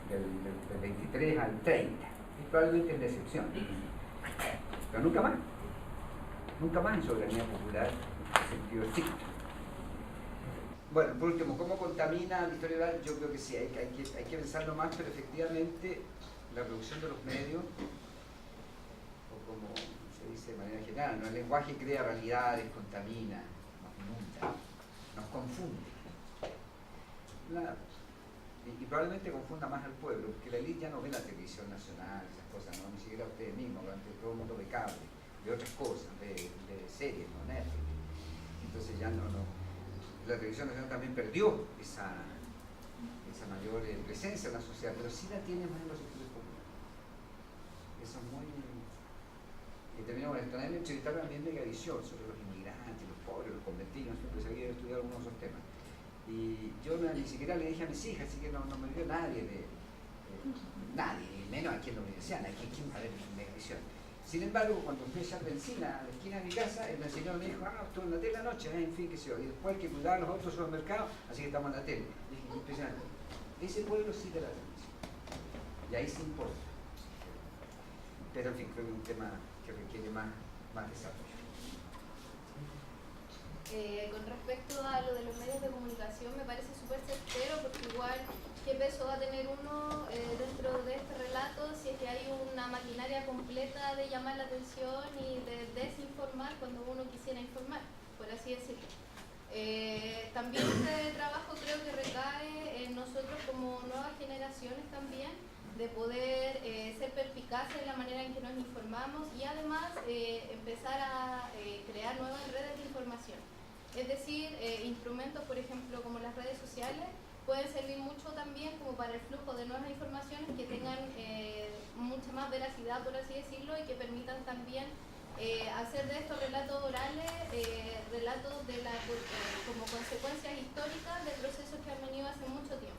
del 23 al 30, y probablemente es la excepción. Pero nunca más. Nunca más en soberanía popular en sentido estricto. Bueno, por último, ¿cómo contamina la historia oral? Yo creo que sí, hay que pensarlo más, pero efectivamente la reducción de los medios, o como se dice de manera general, ¿no? El lenguaje crea realidades, contamina, nos inunda, nos confunde. Y probablemente confunda más al pueblo, porque la élite ya no ve la televisión nacional, esas cosas, ¿no? Ni siquiera ustedes mismos, todo el mundo ve cable, ve otras cosas, ve series, ¿no? Netflix. Entonces ya no. La televisión nacional también perdió esa mayor presencia en la sociedad, pero sí la tiene más en los sectores populares. Eso es muy... Y termino con esto. Nadie me entrevistó también de Gavisión sobre los inmigrantes, los pobres, los convertidos, siempre se había estudiado algunos de esos temas. Y yo ni siquiera le dije a mis hijas, así que no me vio nadie, nadie, menos aquí en la universidad, aquí quién va a ver de Gavisión. Sin embargo, cuando fui a echar benzina a la esquina de mi casa, el señor me dijo, estuve en la tele anoche, en fin, qué sé yo. Y después hay que cuidar los otros supermercados, así que estamos en la tele. Y dije, impresionante. Ese pueblo sí de la televisión. Y ahí sí importa. Pero en fin, creo que es un tema que requiere más desarrollo. Con respecto a lo de los medios de comunicación, me parece súper certero, porque igual, ¿qué peso va a tener uno dentro de este relato si es que hay una maquinaria completa de llamar la atención y de desinformar cuando uno quisiera informar, por así decirlo? También este trabajo creo que recae en nosotros como nuevas generaciones también, de poder ser perspicaces en la manera en que nos informamos y además empezar a crear nuevas redes de información. Es decir, instrumentos, por ejemplo, como las redes sociales, pueden servir mucho también como para el flujo de nuevas informaciones que tengan mucha más veracidad, por así decirlo, y que permitan también hacer de estos relatos orales relatos de como consecuencias históricas de procesos que han venido hace mucho tiempo.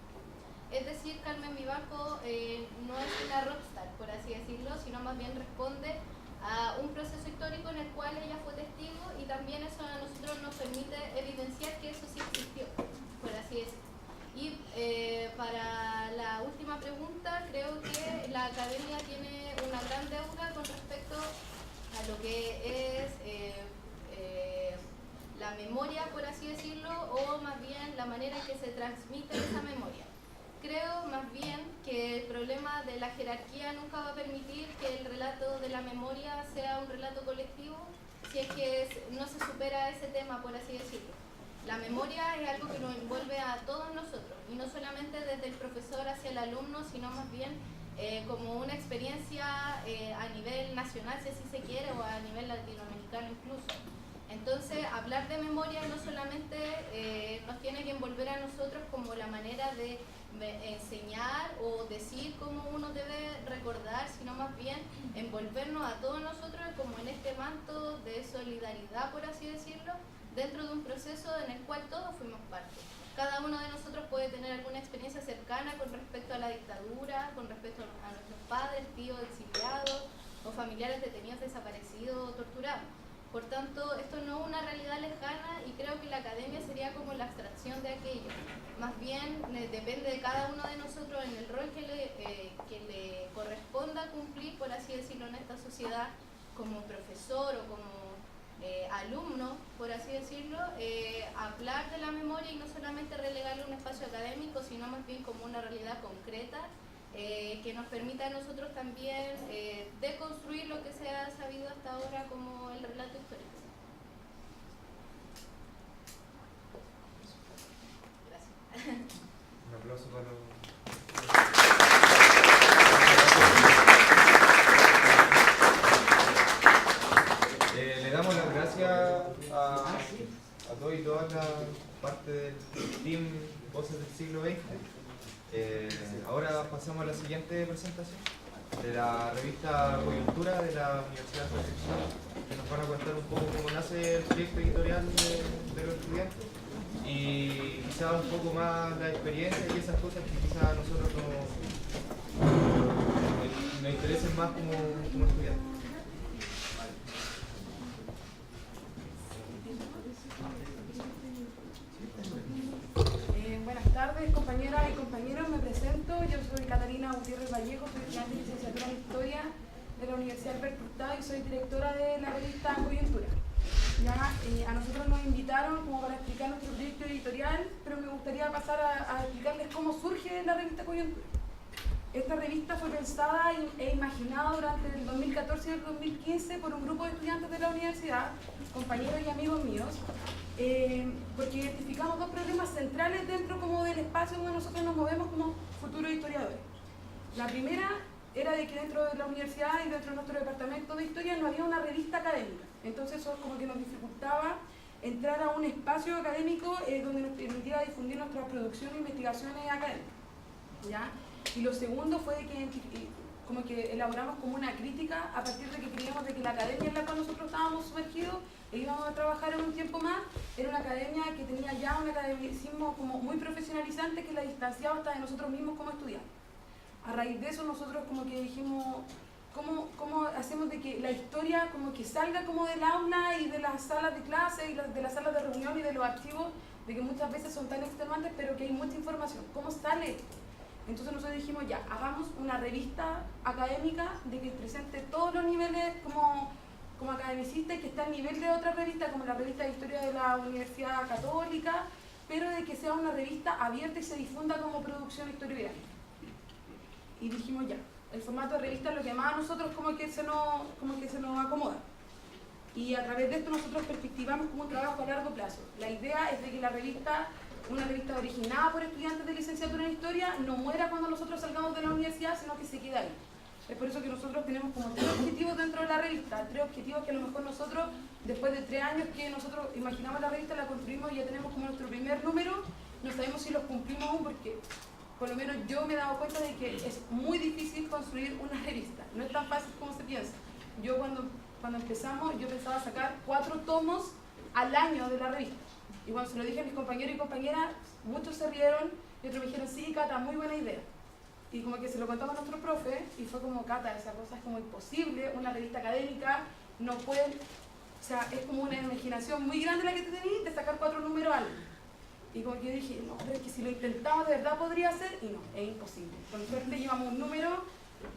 Es decir, Carmen Vivanco no es una rockstar, por así decirlo, sino más bien responde a un proceso histórico en el cual ella fue testigo, y también eso a nosotros nos permite evidenciar que eso sí existió, por así decirlo. Y para la última pregunta, creo que la academia tiene una gran deuda con respecto a lo que es la memoria, por así decirlo, o más bien la manera en que se transmite esa memoria. Creo más bien que el problema de la jerarquía nunca va a permitir que el relato de la memoria sea un relato colectivo si es que no se supera ese tema, por así decirlo. La memoria es algo que nos envuelve a todos nosotros, y no solamente desde el profesor hacia el alumno, sino más bien como una experiencia a nivel nacional, si así se quiere, o a nivel latinoamericano incluso. Entonces, hablar de memoria no solamente nos tiene que envolver a nosotros como la manera de enseñar o decir cómo uno debe recordar, sino más bien envolvernos a todos nosotros como en este manto de solidaridad, por así decirlo, dentro de un proceso en el cual todos fuimos parte. Cada uno de nosotros puede tener alguna experiencia cercana con respecto a la dictadura, con respecto a nuestros padres, tíos exiliados, o familiares detenidos, desaparecidos o torturados. Por tanto, esto no es una realidad lejana y creo que la academia sería como la abstracción de aquello. Más bien depende de cada uno de nosotros en el rol que le corresponda cumplir, por así decirlo, en esta sociedad, como profesor o como alumno, por así decirlo, hablar de la memoria y no solamente relegarle a un espacio académico, sino más bien como una realidad concreta que nos permita a nosotros también deconstruir lo que se ha sabido hasta ahora como el relato histórico. Gracias. Un aplauso para los... Le damos las gracias a todos y todas la parte del team Voces del Siglo XX. Ahora pasamos a la siguiente presentación de la revista Coyuntura de la Universidad de Concepción, que nos van a contar un poco cómo nace el proyecto editorial de los estudiantes y quizás un poco más la experiencia y esas cosas que quizás a nosotros nos interesen más como estudiantes. Buenas tardes, compañeras y compañeros. Me presento. Yo soy Catalina Gutiérrez Vallejo, soy estudiante de licenciatura en Historia de la Universidad Alberto Hurtado y soy directora de la revista Coyuntura. A nosotros nos invitaron como para explicar nuestro proyecto editorial, pero me gustaría pasar a explicarles cómo surge la revista Coyuntura. Esta revista fue pensada e imaginada durante el 2014 y el 2015 por un grupo de estudiantes de la universidad, compañeros y amigos míos, porque identificamos dos problemas centrales dentro como del espacio donde nosotros nos movemos como futuros historiadores. La primera era de que dentro de la universidad y dentro de nuestro departamento de historia no había una revista académica, entonces eso como que nos dificultaba entrar a un espacio académico donde nos permitiera difundir nuestras producciones e investigaciones académicas, ¿ya? Y lo segundo fue de que como que elaboramos como una crítica a partir de que creíamos de que la academia en la cual nosotros estábamos sumergidos e íbamos a trabajar en un tiempo más, era una academia que tenía ya un academicismo como muy profesionalizante que la distanciaba hasta de nosotros mismos como estudiantes. A raíz de eso nosotros como que dijimos, ¿cómo hacemos de que la historia como que salga como del aula y de las salas de clase y de las salas de reunión y de los archivos, de que muchas veces son tan extenuantes pero que hay mucha información? ¿Cómo sale? Entonces nosotros dijimos, ya, hagamos una revista académica de que presente todos los niveles como academicista y que esté al nivel de otra revista, como la revista de Historia de la Universidad Católica, pero de que sea una revista abierta y se difunda como producción historiográfica. Y dijimos, ya, el formato de revista es lo que más a nosotros como que se nos acomoda. Y a través de esto nosotros perspectivamos como un trabajo a largo plazo. La idea es de que la revista, una revista originada por estudiantes de licenciatura en Historia, no muera cuando nosotros salgamos de la universidad, sino que se quede ahí. Es por eso que nosotros tenemos como 3 objetivos dentro de la revista, 3 objetivos que a lo mejor nosotros, después de 3 años que nosotros imaginamos la revista, la construimos y ya tenemos como nuestro primer número, no sabemos si los cumplimos aún porque por lo menos yo me he dado cuenta de que es muy difícil construir una revista, no es tan fácil como se piensa. Yo cuando empezamos, yo pensaba sacar 4 tomos al año de la revista. Y cuando se lo dije a mis compañeros y compañeras, muchos se rieron y otros me dijeron, sí, Cata, muy buena idea. Y como que se lo contamos a nuestro profe y fue como, Cata, esa cosa es como imposible, una revista académica no puede, o sea, es como una imaginación muy grande la que te tenés de sacar 4 números al año. Y como que yo dije, no, pero es que si lo intentamos de verdad podría ser, y no, es imposible. Con suerte llevamos un número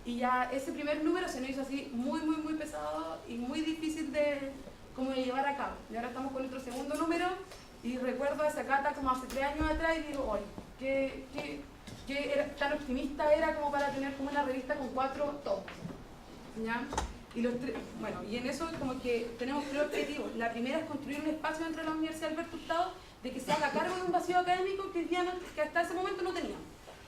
y ya ese primer número se nos hizo así muy pesado y muy difícil de llevar a cabo. Y ahora estamos con nuestro segundo número y recuerdo a esa Cata como hace 3 años atrás y digo, oye, ¿qué tan optimista era como para tener como una revista con 4 tomos? ¿Ya? Y en eso como que tenemos 3 objetivos. La primera es construir un espacio dentro de la Universidad Alberto Hurtado de que se haga cargo de un vacío académico que hasta ese momento no teníamos.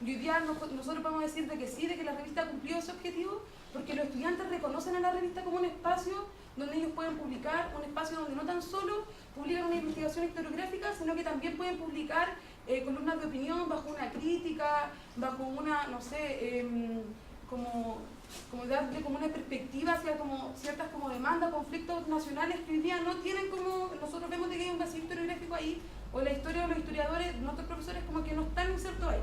Y hoy día nosotros podemos decir de que sí, de que la revista cumplió ese objetivo, porque los estudiantes reconocen a la revista como un espacio donde ellos pueden publicar, un espacio donde no tan solo publican una investigación historiográfica, sino que también pueden publicar columnas de opinión bajo una crítica, bajo una, no sé, como darle como una perspectiva hacia como ciertas como demandas, conflictos nacionales que hoy día no tienen como, nosotros vemos de que hay un vacío historiográfico ahí, o la historia de los historiadores, nuestros profesores como que no están insertos ahí.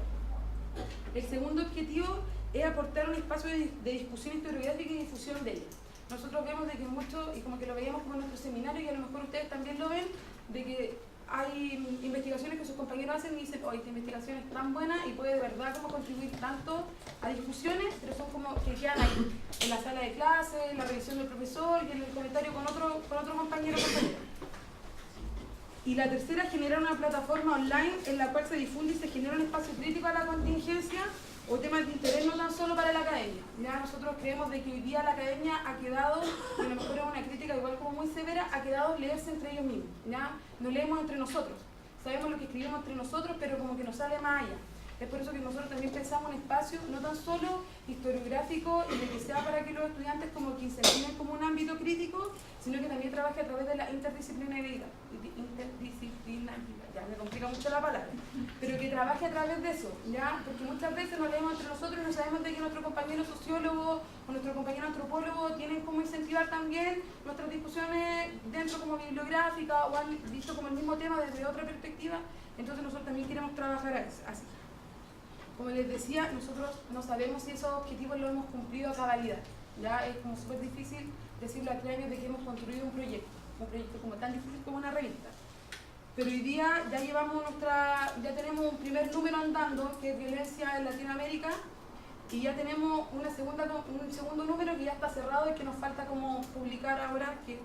El segundo objetivo es aportar un espacio de discusión historiográfica y difusión de ella. nosotros vemos de que mucho, y como que lo veíamos como en nuestro seminario, y a lo mejor ustedes también lo ven, de que hay investigaciones que sus compañeros hacen y dicen, oye, esta investigación es tan buena y puede de verdad como contribuir tanto a discusiones, pero son como que quedan ahí, en la sala de clase, en la revisión del profesor y en el comentario con otro compañero o compañera. Y la tercera, generar una plataforma online en la cual se difunde y se genera un espacio crítico a la contingencia o temas de interés no tan solo para la academia. Ya nosotros creemos de que hoy día la academia ha quedado, y a lo mejor es una crítica igual como muy severa, ha quedado leerse entre ellos mismos. ¿Ya? No leemos entre nosotros. Sabemos lo que escribimos entre nosotros, pero como que nos sale más allá. Es por eso que nosotros también pensamos un espacio no tan solo historiográfico y de que sea para que los estudiantes como que incentiven como un ámbito crítico, sino que también trabaje a través de la interdisciplinaridad. Ya me complica mucho la palabra, pero que trabaje a través de eso, ¿ya? Porque muchas veces nos leemos entre nosotros y no sabemos de que nuestro compañero sociólogo o nuestro compañero antropólogo tienen como incentivar también nuestras discusiones dentro como bibliográfica o han visto como el mismo tema desde otra perspectiva, entonces nosotros también queremos trabajar así. Como les decía, nosotros no sabemos si esos objetivos los hemos cumplido a cabalidad. Ya es como súper difícil decirlo a 3 años de que hemos construido un proyecto como tan difícil como una revista. Pero hoy día ya tenemos un primer número andando, que es violencia en Latinoamérica, y ya tenemos un segundo número que ya está cerrado y que nos falta como publicar ahora, que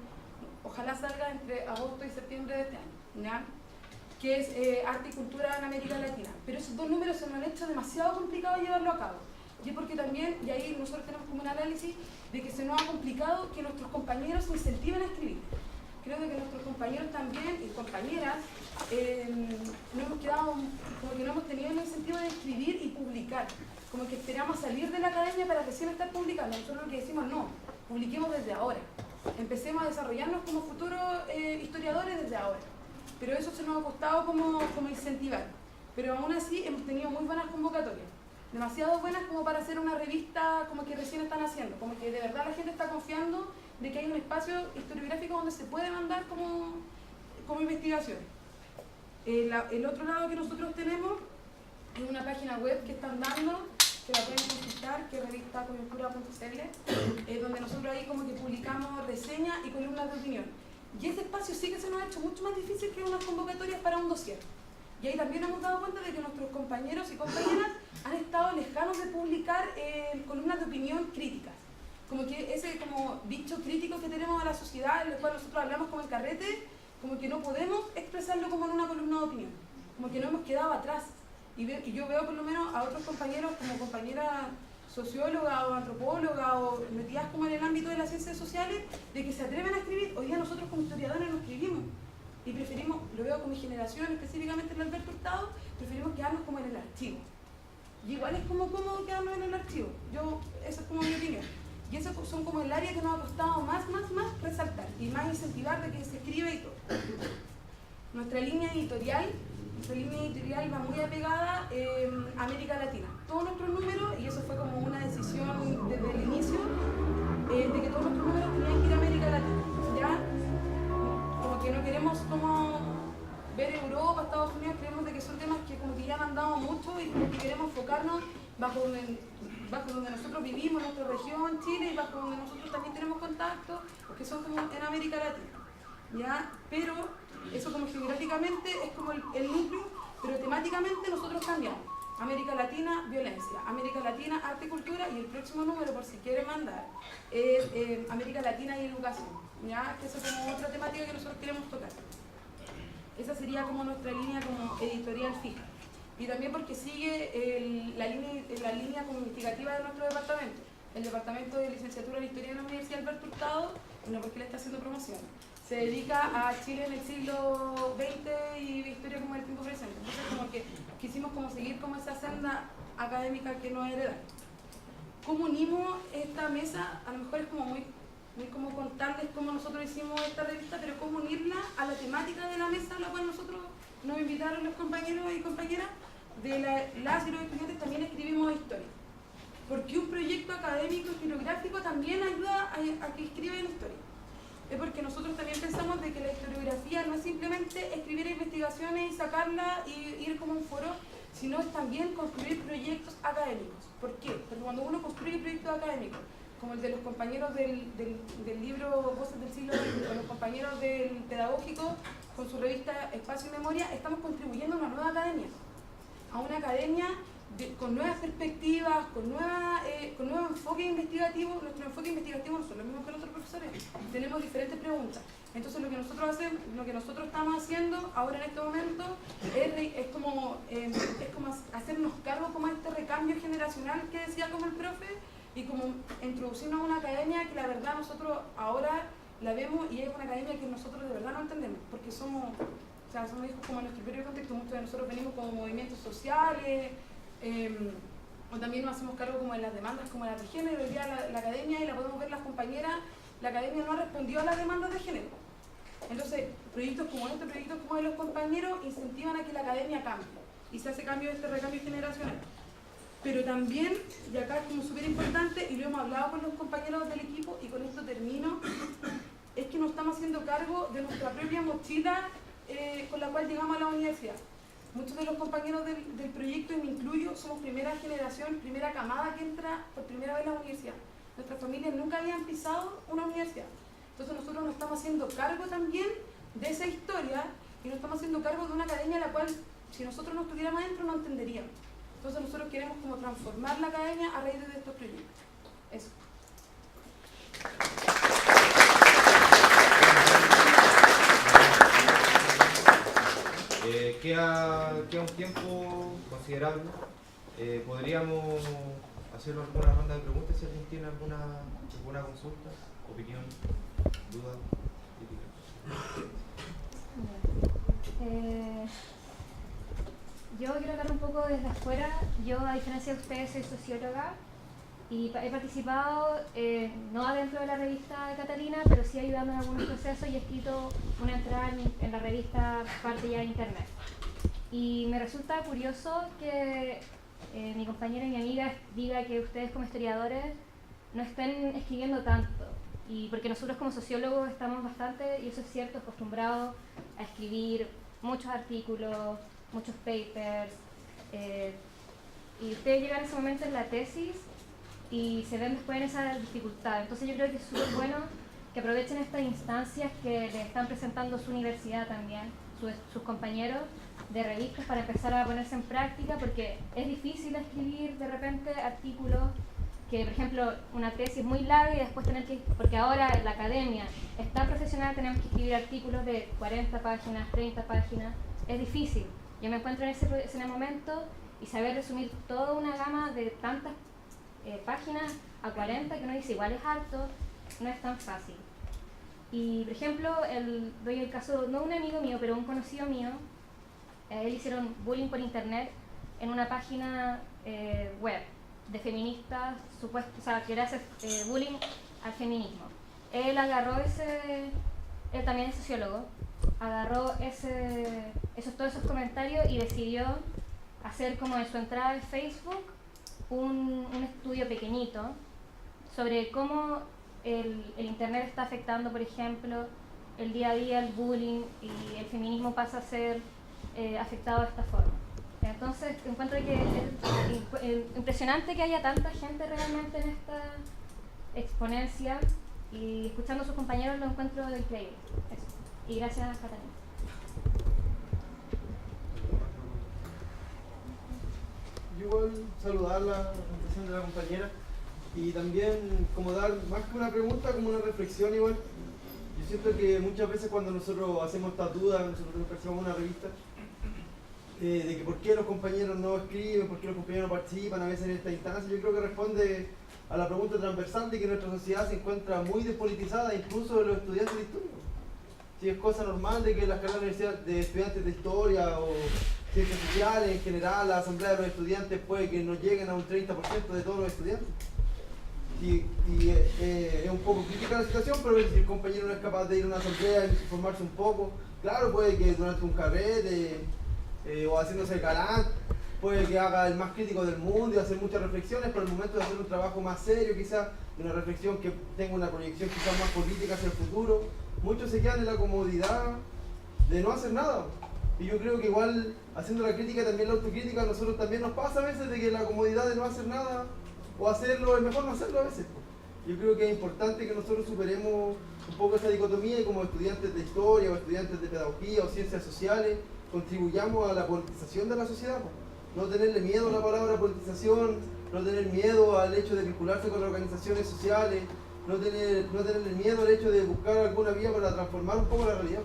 ojalá salga entre agosto y septiembre de este año, ¿ya? Que es arte y cultura en América Latina. Pero esos 2 números se nos han hecho demasiado complicado llevarlo a cabo. Y es porque también, y ahí nosotros tenemos como un análisis de que se nos ha complicado que nuestros compañeros se incentiven a escribir. Creo que nuestros compañeros también, y compañeras, no hemos quedado, como que no hemos tenido el incentivo de escribir y publicar. Como que esperamos salir de la academia para recién estar publicando. Nosotros lo que decimos, no, publiquemos desde ahora. Empecemos a desarrollarnos como futuros historiadores desde ahora. Pero eso se nos ha costado como incentivar. Pero aún así hemos tenido muy buenas convocatorias. Demasiado buenas como para hacer una revista como que recién están haciendo. Como que de verdad la gente está confiando de que hay un espacio historiográfico donde se puede mandar como investigaciones. El otro lado que nosotros tenemos es una página web que están dando, que la pueden consultar, que es revistacoyuntura.cl, donde nosotros ahí como que publicamos reseñas y columnas de opinión. Y ese espacio sí que se nos ha hecho mucho más difícil que unas convocatorias para un dossier. Y ahí también hemos dado cuenta de que nuestros compañeros y compañeras han estado lejanos de publicar columnas de opinión críticas. Como que ese como bicho crítico que tenemos a la sociedad, en el cual nosotros hablamos como en carrete, como que no podemos expresarlo como en una columna de opinión. Como que no hemos quedado atrás. Y yo veo por lo menos a otros compañeros como compañeras socióloga o antropóloga o metidas como en el ámbito de las ciencias sociales, de que se atreven a escribir. Hoy día nosotros como historiadores no escribimos y preferimos, lo veo con mi generación, específicamente en Alberto Hurtado, preferimos quedarnos como en el archivo. Y igual es como cómodo quedarnos en el archivo. Esa es como mi opinión. Y esos son como el área que nos ha costado más resaltar y más incentivar de que se escribe y todo. Nuestra línea editorial va muy apegada a América Latina. Todos nuestros números, y eso fue como una decisión desde el inicio, de que todos nuestros números tenían que ir a América Latina. ¿Ya? Como que no queremos como ver Europa, Estados Unidos, creemos de que son temas que como que ya han dado mucho y como que queremos enfocarnos bajo donde nosotros vivimos, nuestra región, Chile, y bajo donde nosotros también tenemos contacto, que son como en América Latina. ¿Ya? Pero eso como geográficamente es como el núcleo, pero temáticamente nosotros cambiamos. América Latina, violencia. América Latina, arte y cultura. Y el próximo número, por si quieren mandar, es América Latina y educación. ¿Ya? Que eso es como otra temática que nosotros queremos tocar. Esa sería como nuestra línea como editorial fija. Y también porque sigue la línea como investigativa de nuestro departamento. El departamento de licenciatura en Historia de la Universidad Alberto Hurtado, no porque le está haciendo promoción, se dedica a Chile en el siglo XX y historia como el tiempo presente. Entonces como que quisimos como seguir como esa senda académica que nos heredaron. ¿Cómo unimos esta mesa? A lo mejor es como muy como contarles cómo nosotros hicimos esta revista, pero cómo unirla a la temática de la mesa a la cual nosotros nos invitaron los compañeros y compañeras de las y los estudiantes. También escribimos historia. Porque un proyecto académico historiográfico también ayuda a que escriban historia. Es porque nosotros también pensamos de que la historiografía no es simplemente escribir investigaciones y sacarla y ir como un foro, sino es también construir proyectos académicos. ¿Por qué? Porque cuando uno construye proyectos académicos como el de los compañeros del libro Voces del Siglo XX, o los compañeros del pedagógico con su revista Espacio y Memoria, estamos contribuyendo a una nueva academia, con nuevas perspectivas, con nuevo enfoque investigativo. Nuestro enfoque investigativo no son los mismos que los otros profesores, tenemos diferentes preguntas. Entonces lo que nosotros estamos haciendo ahora en este momento es como hacernos cargo como este recambio generacional que decía como el profe, y como introducirnos a una academia que la verdad nosotros ahora la vemos y es una academia que nosotros de verdad no entendemos, porque somos hijos como en nuestro propio contexto. Muchos de nosotros venimos como movimientos sociales, o también nos hacemos cargo como de las demandas como las de género. Hoy día la academia, y la podemos ver las compañeras, la academia no ha respondido a las demandas de género. Entonces, proyectos como este, proyectos como de los compañeros, incentivan a que la academia cambie y se hace cambio de este recambio generacional. Pero también, y acá es como súper importante, y lo hemos hablado con los compañeros del equipo, y con esto termino, es que nos estamos haciendo cargo de nuestra propia mochila con la cual llegamos a la universidad. Muchos de los compañeros del proyecto, y me incluyo, somos primera generación, primera camada que entra por primera vez a la universidad. Nuestras familias nunca habían pisado una universidad. Entonces nosotros nos estamos haciendo cargo también de esa historia, y nos estamos haciendo cargo de una academia a la cual, si nosotros no estuviéramos adentro, no entenderíamos. Entonces nosotros queremos como transformar la academia a raíz de estos proyectos. Eso. Queda un tiempo considerable. Podríamos hacer alguna ronda de preguntas si alguien tiene alguna consulta, opinión, duda, crítica. Yo quiero hablar un poco desde afuera. Yo, a diferencia de ustedes, soy socióloga y he participado no adentro de la revista de Catalina, pero sí ayudando en algunos procesos, y he escrito una entrada en la revista parte ya de internet. Y me resulta curioso que mi compañera y mi amiga diga que ustedes como historiadores no estén escribiendo tanto, y porque nosotros como sociólogos estamos bastante, y eso es cierto, acostumbrados a escribir muchos artículos, muchos papers, y ustedes llegan a ese momento en la tesis y se ven después en esa dificultad. Entonces yo creo que es súper bueno que aprovechen estas instancias que les están presentando su universidad también, sus compañeros de revistas, para empezar a ponerse en práctica, porque es difícil escribir de repente artículos que, por ejemplo, una tesis muy larga y después tener que, porque ahora la academia es tan profesional, tenemos que escribir artículos de 40 páginas, 30 páginas, es difícil. Yo me encuentro en ese momento, y saber resumir toda una gama de tantas páginas a 40, que uno dice igual es harto, no es tan fácil. Y por ejemplo, doy el caso, no un amigo mío, pero un conocido mío, él hicieron bullying por internet en una página web de feministas, que era hacer bullying al feminismo. Él agarró él también es sociólogo, agarró todos esos comentarios y decidió hacer como en su entrada de Facebook un estudio pequeñito sobre cómo el internet está afectando, por ejemplo, el día a día, el bullying, y el feminismo pasa a ser afectado de esta forma. Entonces encuentro que es impresionante que haya tanta gente realmente en esta exponencia, y escuchando a sus compañeros lo encuentro increíble. Eso. Y gracias, Catalina. Yo igual saludar la presentación de la compañera, y también como dar más que una pregunta, como una reflexión igual. Yo siento que muchas veces cuando nosotros hacemos estas dudas, nosotros percibimos una revista, de que por qué los compañeros no escriben, por qué los compañeros no participan a veces en esta instancia, yo creo que responde a la pregunta transversal de que nuestra sociedad se encuentra muy despolitizada, incluso de los estudiantes de historia. Sí, es cosa normal de que las carreras de estudiantes de historia o ciencias sociales en general, la asamblea de los estudiantes puede que no lleguen a un 30% de todos los estudiantes. Y es un poco crítica la situación, pero si el compañero no es capaz de ir a una asamblea y informarse un poco, claro, puede que durante un carrete o haciéndose el galán, puede que haga el más crítico del mundo y hacer muchas reflexiones, pero el momento de hacer un trabajo más serio, quizás, y una reflexión que tenga una proyección quizás más política hacia el futuro, muchos se quedan en la comodidad de no hacer nada. Y yo creo que igual, haciendo la crítica, también la autocrítica, a nosotros también nos pasa a veces de que la comodidad de no hacer nada, o hacerlo, es mejor no hacerlo a veces. Yo creo que es importante que nosotros superemos un poco esa dicotomía y como estudiantes de historia o estudiantes de pedagogía o ciencias sociales contribuyamos a la politización de la sociedad. No tenerle miedo a la palabra politización, no tener miedo al hecho de vincularse con las organizaciones sociales, no tenerle miedo al hecho de buscar alguna vía para transformar un poco la realidad.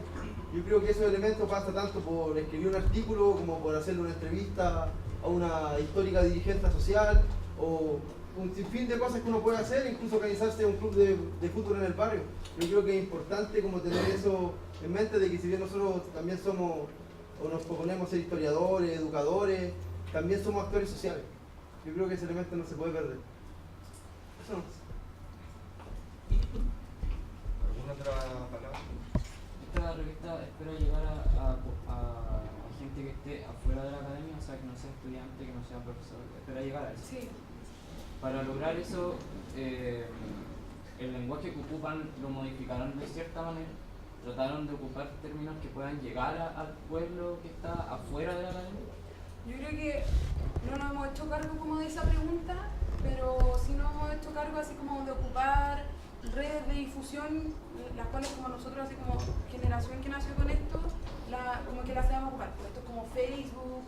Yo creo que esos elementos pasa tanto por escribir un artículo como por hacerle una entrevista a una histórica dirigente social o un sinfín de cosas que uno puede hacer, incluso organizarse un club de fútbol en el barrio. Yo creo que es importante como tener eso en mente, de que si bien nosotros también somos o nos proponemos ser historiadores, educadores, también somos actores sociales. Yo creo que ese elemento no se puede perder. Eso no es. ¿Alguna otra palabra? Esta revista espero llegar a gente que esté afuera de la academia, o sea, que no sea estudiante, que no sea profesor, espero llegar a eso. Sí. Para lograr eso, el lenguaje que ocupan lo modificaron de cierta manera, trataron de ocupar términos que puedan llegar al pueblo que está afuera de la academia. Yo creo que no nos hemos hecho cargo como de esa pregunta, pero sí nos hemos hecho cargo así como de ocupar redes de difusión, las cuales como nosotros, así como generación que nació con esto, como que las debemos ocupar. Esto es como Facebook,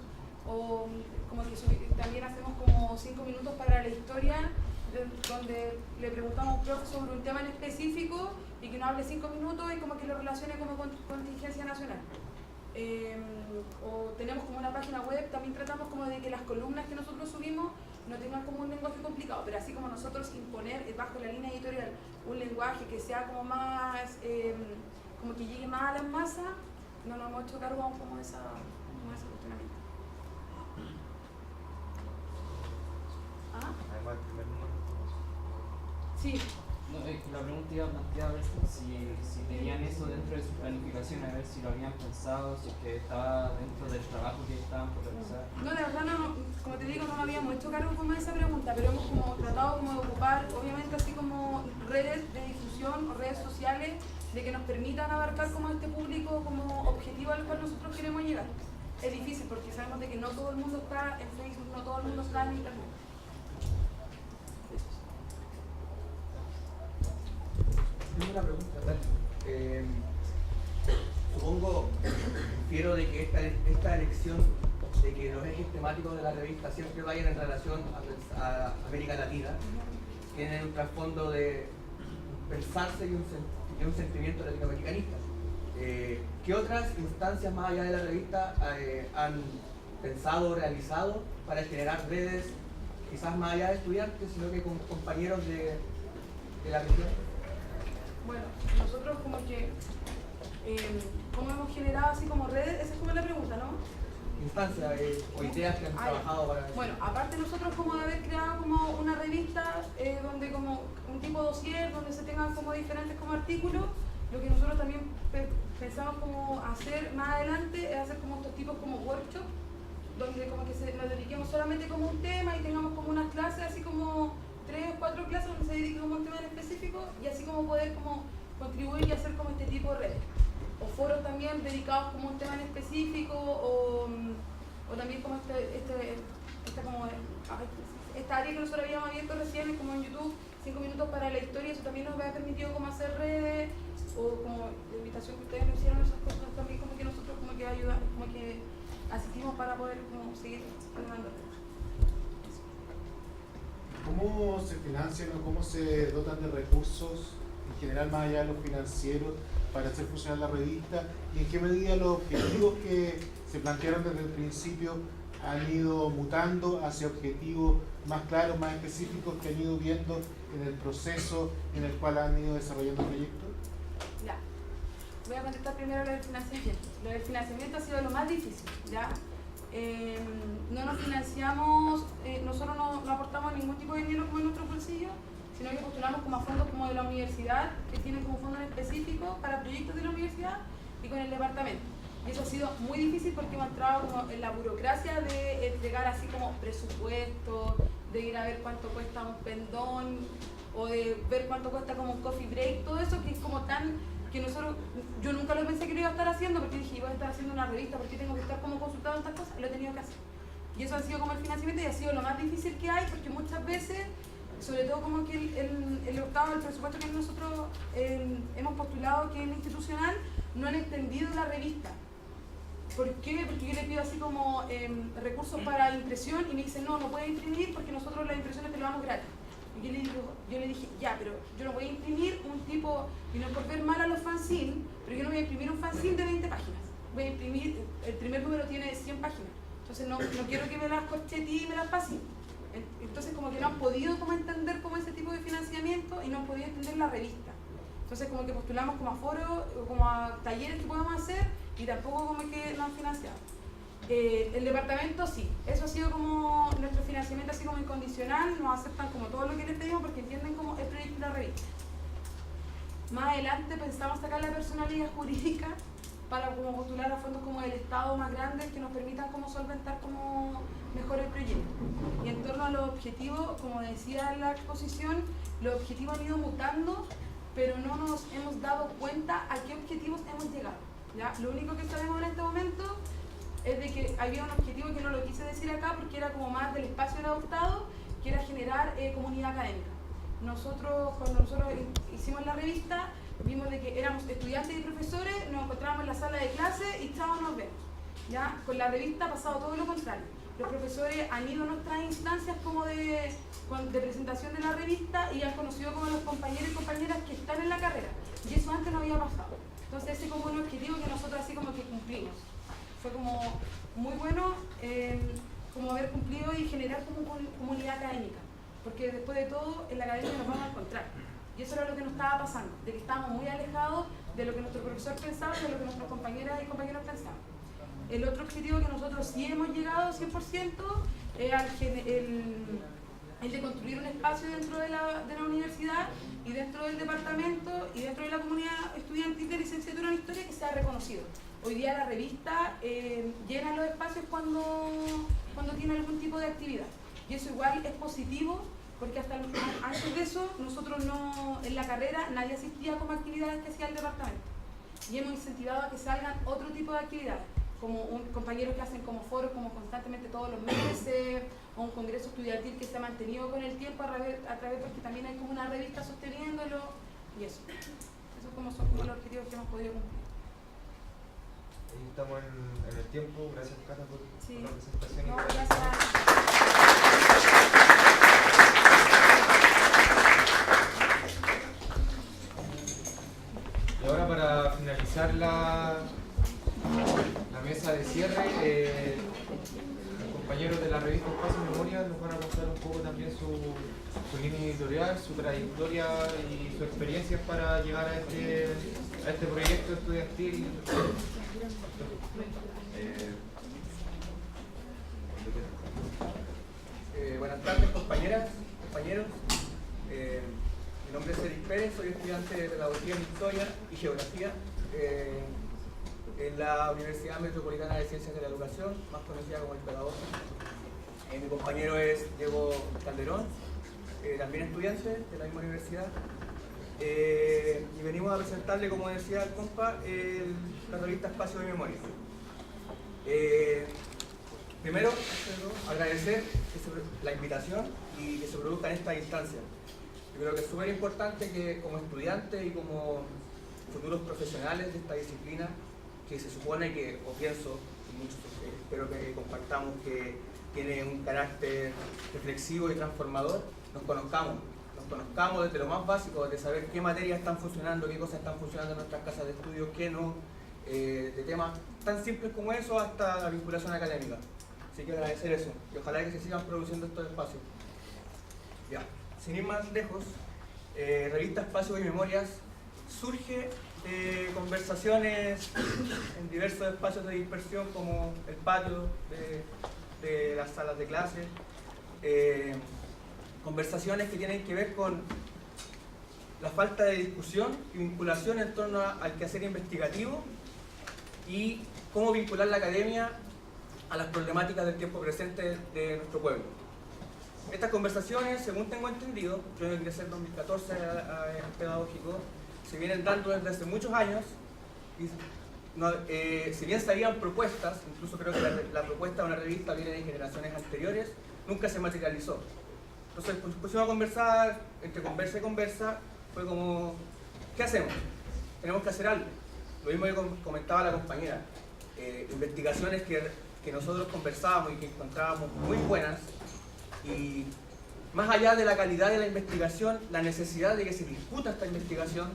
o como que también hacemos como 5 minutos para la historia, donde le preguntamos a un profe sobre un tema en específico y que nos hable 5 minutos y como que lo relacione como con contingencia nacional. O tenemos como una página web, también tratamos como de que las columnas que nosotros subimos no tengan como un lenguaje complicado, pero así como nosotros imponer bajo la línea editorial un lenguaje que sea como más, como que llegue más a las masas, no nos hemos hecho cargo aún como de ese cuestionamiento. ¿Ah? Además, el primer número. Sí. No, la pregunta iba a plantear a ver si tenían eso dentro de su planificación, a ver si lo habían pensado, si es que estaba dentro del trabajo que estaban por realizar. No, de verdad no, como te digo, no nos habíamos hecho cargo como de esa pregunta, pero hemos como tratado como de ocupar, obviamente así como redes de difusión o redes sociales de que nos permitan abarcar como este público como objetivo al cual nosotros queremos llegar. Es difícil porque sabemos de que no todo el mundo está en Facebook, no todo el mundo está en Internet. Tengo una pregunta. Supongo, infiero de que esta elección de que los ejes temáticos de la revista siempre vayan en relación a América Latina, tienen un trasfondo de pensarse y un sentimiento latinoamericanista. ¿Qué otras instancias más allá de la revista han pensado o realizado para generar redes, quizás más allá de estudiantes, sino que con compañeros de la región? Bueno, nosotros como que, ¿cómo hemos generado así como redes? Esa es como la pregunta, ¿no? Instancias o ideas que han trabajado para eso. Bueno, aparte nosotros como de haber creado como una revista donde como un tipo dossier, donde se tengan como diferentes como artículos, lo que nosotros también pensamos como hacer más adelante es hacer como estos tipos como workshops, donde como que nos dediquemos solamente como un tema y tengamos como unas clases así como 3 o 4 clases donde se dedique como un tema en específico y así como poder como contribuir y hacer como este tipo de redes. O foros también dedicados como a un tema en específico o también como esta área que nosotros habíamos abierto recién como en YouTube, 5 minutos para la historia, eso también nos ha permitido como hacer redes o como la invitación que ustedes nos hicieron, esas cosas también como que nosotros como que ayudamos, como que asistimos para poder como seguir ayudando. ¿Cómo se financian o cómo se dotan de recursos, en general más allá de los financieros, para hacer funcionar la revista? ¿Y en qué medida los objetivos que se plantearon desde el principio han ido mutando hacia objetivos más claros, más específicos que han ido viendo en el proceso en el cual han ido desarrollando el proyecto? Ya. Voy a contestar primero lo del financiamiento. Lo del financiamiento ha sido lo más difícil, ¿ya? No nos financiamos, nosotros no aportamos ningún tipo de dinero como en nuestro bolsillo, sino que postulamos como a fondos como de la universidad, que tienen como fondos específicos para proyectos de la universidad y con el departamento. Y eso ha sido muy difícil porque hemos entrado como en la burocracia de entregar así como presupuestos, de ir a ver cuánto cuesta un pendón, o de ver cuánto cuesta como un coffee break, todo eso que es como tan... que nosotros, yo nunca lo pensé que lo iba a estar haciendo porque dije, voy a estar haciendo una revista, porque tengo que estar como consultando estas cosas, lo he tenido que hacer. Y eso ha sido como el financiamiento y ha sido lo más difícil que hay porque muchas veces sobre todo como que el octavo del presupuesto que nosotros hemos postulado, que es institucional, no han extendido la revista. ¿Por qué? Porque yo le pido así como recursos para impresión y me dicen no puedes imprimir porque nosotros las impresiones te lo damos gratis. Y yo le dije, ya, pero yo no voy a imprimir un tipo, y no es por ver mal a los fanzines, pero yo no voy a imprimir un fanzine de 20 páginas. Voy a imprimir, el primer número tiene 100 páginas. Entonces no quiero que me las corchetees y me las pasen. Entonces como que no han podido como entender como ese tipo de financiamiento y no han podido entender la revista. Entonces como que postulamos como a foros o como a talleres que podemos hacer y tampoco como que no han financiado. El departamento sí, eso ha sido como nuestro financiamiento así como incondicional, nos aceptan como todo lo que les pedimos porque entienden como el proyecto de la revista. Más adelante pensamos sacar la personalidad jurídica para como postular a fondos como del Estado más grandes que nos permitan como solventar como mejor el proyecto. Y en torno a los objetivos, como decía en la exposición, los objetivos han ido mutando, pero no nos hemos dado cuenta a qué objetivos hemos llegado. ¿Ya? Lo único que sabemos en este momento es de que había un objetivo que no lo quise decir acá porque era como más del espacio del adoptado, que era generar comunidad académica. Cuando nosotros hicimos la revista, vimos de que éramos estudiantes y profesores, nos encontrábamos en la sala de clase y chavos nos vemos. ¿Ya? Con la revista ha pasado todo lo contrario. Los profesores han ido a nuestras instancias como de presentación de la revista y han conocido como a los compañeros y compañeras que están en la carrera. Y eso antes no había pasado. Entonces ese es como un objetivo que nosotros así como que cumplimos. Fue como muy bueno como haber cumplido y generar como comunidad académica. Porque después de todo en la academia nos vamos a encontrar. Y eso era lo que nos estaba pasando, de que estábamos muy alejados de lo que nuestro profesor pensaba y de lo que nuestras compañeras y compañeros pensaban. El otro objetivo que nosotros sí hemos llegado 100% es el de construir un espacio dentro de la universidad y dentro del departamento y dentro de la comunidad estudiantil de licenciatura en Historia que sea reconocido. Hoy día la revista llena los espacios cuando tiene algún tipo de actividad. Y eso igual es positivo porque hasta antes de eso nosotros en la carrera nadie asistía como actividades que hacía el departamento. Y hemos incentivado a que salgan otro tipo de actividades, como compañeros que hacen como foros como constantemente todos los meses, o un congreso estudiantil que se ha mantenido con el tiempo a través porque también hay como una revista sosteniéndolo y eso. Esos son como los objetivos que hemos podido cumplir. Ahí estamos en el tiempo. Gracias, Cata, por la presentación. No, gracias. Y ahora para finalizar la mesa de cierre, los compañeros de la revista Espacio y Memoria nos van a contar un poco también su línea editorial, su trayectoria y sus experiencias para llegar a este proyecto estudiantil. Buenas tardes, compañeras, compañeros. Mi nombre es Eric Pérez, soy estudiante de Pedagogía en Historia y Geografía en la Universidad Metropolitana de Ciencias de la Educación, más conocida como el Pedagógico. Mi compañero es Diego Calderón, también estudiante de la misma universidad. Y venimos a presentarle, como decía el compa, la revista Espacio y Memoria. Primero, agradecer la invitación y que se produzca en esta instancia. Yo creo que es súper importante que como estudiantes y como futuros profesionales de esta disciplina, que se supone que, o pienso, espero que compartamos, que tiene un carácter reflexivo y transformador, nos conozcamos desde lo más básico, de saber qué materias están funcionando, qué cosas están funcionando en nuestras casas de estudio, qué no, de temas tan simples como eso hasta la vinculación académica. Así que agradecer eso y ojalá que se sigan produciendo estos espacios. Ya, sin ir más lejos, Revista Espacio y Memorias surge de conversaciones en diversos espacios de dispersión como el patio de las salas de clase, conversaciones que tienen que ver con la falta de discusión y vinculación en torno al quehacer investigativo y cómo vincular la academia a las problemáticas del tiempo presente de nuestro pueblo. Estas conversaciones, según tengo entendido, yo ingresé en 2014 al Pedagógico, se vienen dando desde hace muchos años y si bien se habían propuestas, incluso creo que la propuesta de una revista viene de generaciones anteriores, nunca se materializó. Entonces nos pusimos a conversar, entre conversa y conversa, fue como, ¿qué hacemos? Tenemos que hacer algo. Lo mismo que comentaba la compañera, investigaciones que nosotros conversábamos y que encontrábamos muy buenas, y más allá de la calidad de la investigación, la necesidad de que se discuta esta investigación,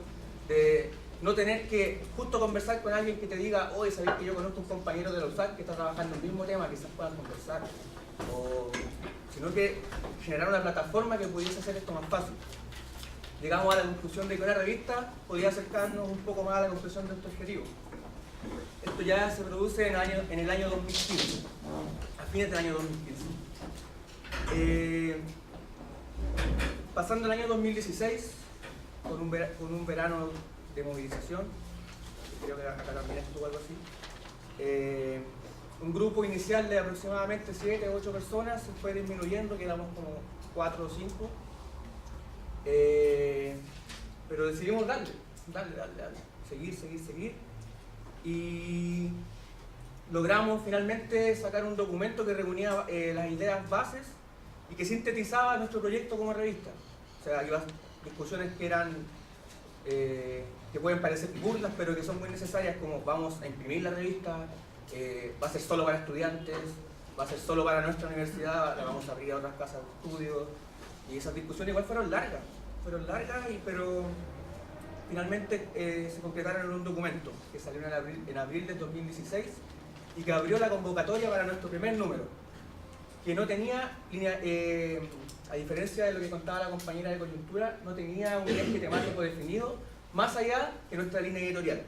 de no tener que justo conversar con alguien que te diga, oye, ¿sabéis que yo conozco un compañero de la USAC que está trabajando en el mismo tema, quizás puedan conversar? Sino que generar una plataforma que pudiese hacer esto más fácil. Llegamos a la conclusión de que una revista podía acercarnos un poco más a la conclusión de este objetivo. Esto ya se produce en el año 2015, a fines del año 2015. Pasando el año 2016, con un verano de movilización, creo que acá también estuvo algo así, un grupo inicial de aproximadamente 7 o 8 personas se fue disminuyendo, quedamos como 4 o 5, pero decidimos darle, seguir, y logramos finalmente sacar un documento que reunía las ideas bases y que sintetizaba nuestro proyecto como revista. O sea, iba discusiones que eran que pueden parecer burdas, pero que son muy necesarias, como vamos a imprimir la revista, va a ser solo para estudiantes, va a ser solo para nuestra universidad, la vamos a abrir a otras casas de estudio, y esas discusiones igual fueron largas, pero finalmente se concretaron en un documento que salió en abril de 2016 y que abrió la convocatoria para nuestro primer número, que no tenía línea, a diferencia de lo que contaba la compañera de coyuntura, no tenía un eje temático definido, más allá que nuestra línea editorial.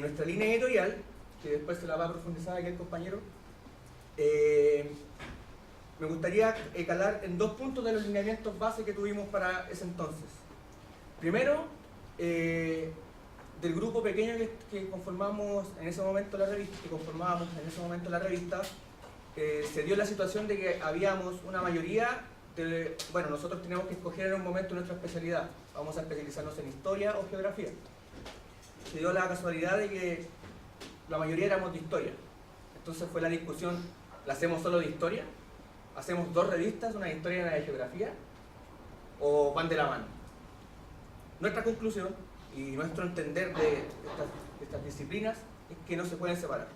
Nuestra línea editorial, que después se la va a profundizar aquí el compañero, me gustaría calar en 2 puntos de los lineamientos base que tuvimos para ese entonces. Primero, del grupo pequeño que conformábamos en ese momento la revista, se dio la situación de que habíamos una mayoría de, bueno, nosotros teníamos que escoger en un momento nuestra especialidad, vamos a especializarnos en historia o geografía. Se dio la casualidad de que la mayoría éramos de historia, entonces fue la discusión, ¿la hacemos solo de historia? ¿Hacemos 2 revistas, una de historia y una de geografía? ¿O van de la mano? Nuestra conclusión y nuestro entender de estas disciplinas es que no se pueden separar.